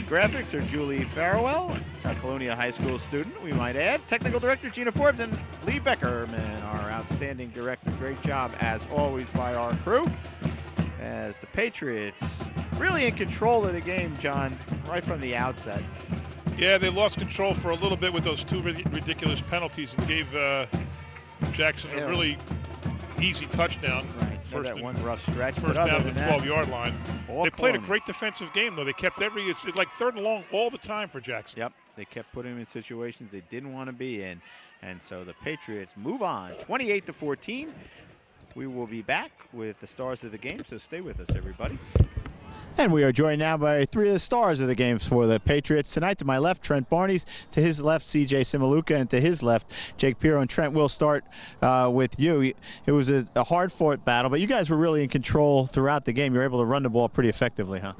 Graphics are Julie Farwell, a Colonia High School student, we might add. Technical Director Gina Forbes and Lee Beckerman, our outstanding director. Great job, as always, by our crew. As the Patriots really in control of the game, John, right from the outset. Yeah, they lost control for a little bit with those 2 ridiculous penalties and gave Jackson a really easy touchdown. Right. First that one rough stretch. First but down to the that, 12-yard line. They played a Colonia. great defensive game, though. They kept it's like 3rd and long all the time for Jackson. Yep, they kept putting him in situations they didn't want to be in. And so the Patriots move on, 28-14. We will be back with the stars of the game, so stay with us, everybody. And we are joined now by 3 of the stars of the games for the Patriots tonight. To my left, Trent Barnes. To his left, C.J. Simaluka. And to his left, Jake Pirro. And Trent, we'll start with you. It was a hard-fought battle, but you guys were really in control throughout the game. You were able to run the ball pretty effectively, huh?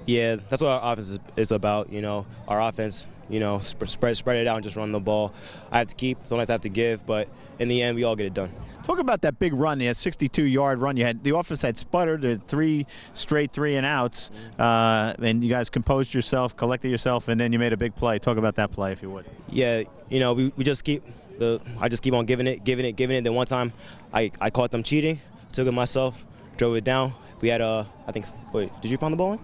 Yeah, that's what our offense is about. You know, our offense, you know, spread it out and just run the ball. I have to keep, sometimes I have to give, but in the end, we all get it done. Talk about that big run, the 62-yard run. You had the offense had sputtered, there were 3 straight 3-and-outs, and you guys composed yourself, collected yourself, and then you made a big play. Talk about that play, if you would. Yeah, you know, we just keep I just keep on giving it. Then one time, I caught them cheating, took it myself, drove it down. We had I think, wait, did you pound the ball in?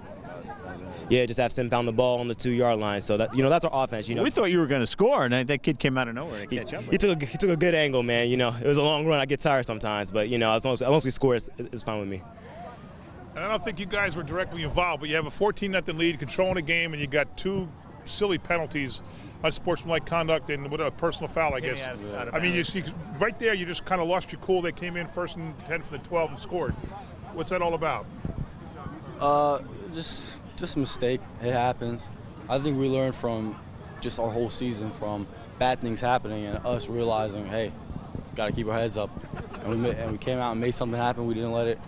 Yeah, just have Sim pound the ball on the 2-yard line. So that, you know, that's our offense. You know, we thought you were going to score, and that kid came out of nowhere to catch up. He took a good angle, man. You know, it was a long run. I get tired sometimes, but you know, as long as we score, it's fine with me. And I don't think you guys were directly involved, but you have a 14-0 lead, controlling the game, and you got 2 silly penalties, unsportsmanlike conduct, and with a personal foul, I guess. I mean, you right there, you just kind of lost your cool. They came in 1st and 10 from the 12 and scored. What's that all about? Just a mistake. It happens. I think we learned from just our whole season from bad things happening and us realizing, hey, got to keep our heads up. And we came out and made something happen. We didn't let it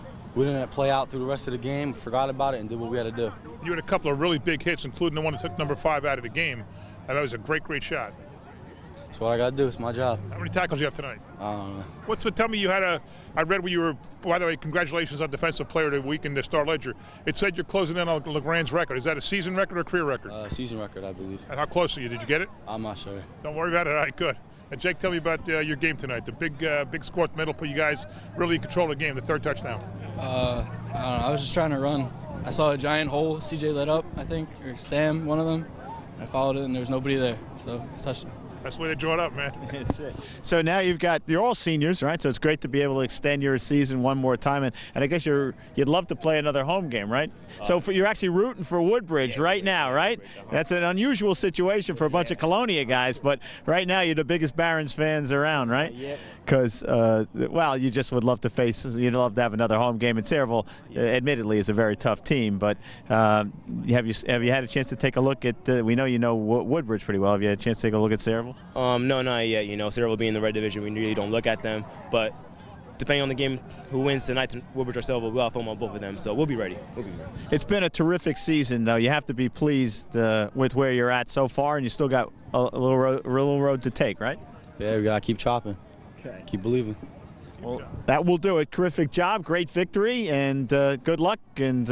play out through the rest of the game. Forgot about it and did what we had to do. You had a couple of really big hits, including the one that took number 5 out of the game. And that was a great shot. That's what I got to do. It's my job. How many tackles you have tonight? I don't know. Tell me, you had I read where you were, by the way, congratulations on Defensive Player of the Week in the Star Ledger. It said you're closing in on LeGrand's record. Is that a season record or a career record? Season record, I believe. And how close are you? Did you get it? I'm not sure. Don't worry about it. All right, good. And Jake, tell me about your game tonight. The big score at the middle put you guys really in control of the game, the 3rd touchdown. I don't know. I was just trying to run. I saw a giant hole. CJ let up, I think, or Sam, one of them. I followed it, and there was nobody there, so it's touchdown. That's the way they draw it up, man. That's it. So now you're all seniors, right? So it's great to be able to extend your season one more time, and I guess you'd love to play another home game, right? So you're actually rooting for Woodbridge right now, right? That's an unusual situation for a bunch of Colonia guys, but right now you're the biggest Barons fans around, right? Because, well, you just would love to you'd love to have another home game. And Sayreville, admittedly, is a very tough team, but have you had a chance to take a look at, we know you know Woodbridge pretty well. Have you had a chance to take a look at Sayreville? No, not yet. Sayreville being in the red division, we really don't look at them. But depending on the game, who wins tonight, Woodbridge or Sayreville, we'll have film on both of them. So we'll be ready. It's been a terrific season, though. You have to be pleased with where you're at so far, and you still got a little road to take, right? Yeah, we got to keep chopping. Okay. Keep believing. Well, that will do it. Terrific job, great victory, and good luck. And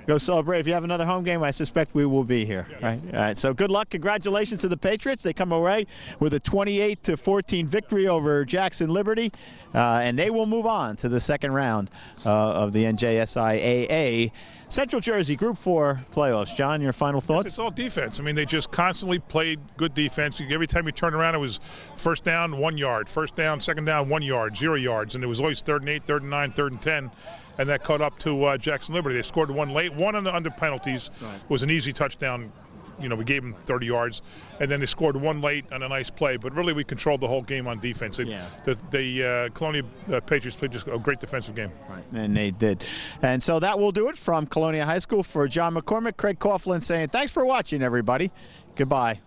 go celebrate. If you have another home game, I suspect we will be here. Right? All right. So good luck. Congratulations to the Patriots. They come away with a 28-14 victory over Jackson Liberty, and they will move on to the second round of the NJSIAA Central Jersey Group 4 playoffs. John, your final thoughts? It's all defense. I mean, they just constantly played good defense. Every time you turn around, it was first down, 1 yard. First down, second down, 1 yard, 0 yards. And it was always 3rd and 8, 3rd and 9, 3rd and 10. And that caught up to Jackson Liberty. They scored one late. One under penalties was an easy touchdown. We gave them 30 yards. And then they scored one late on a nice play. But really, we controlled the whole game on defense. The Colonia Patriots played just a great defensive game. Right, and they did. And so that will do it from Colonia High School. For John McCormick, Craig Coughlin saying thanks for watching, everybody. Goodbye.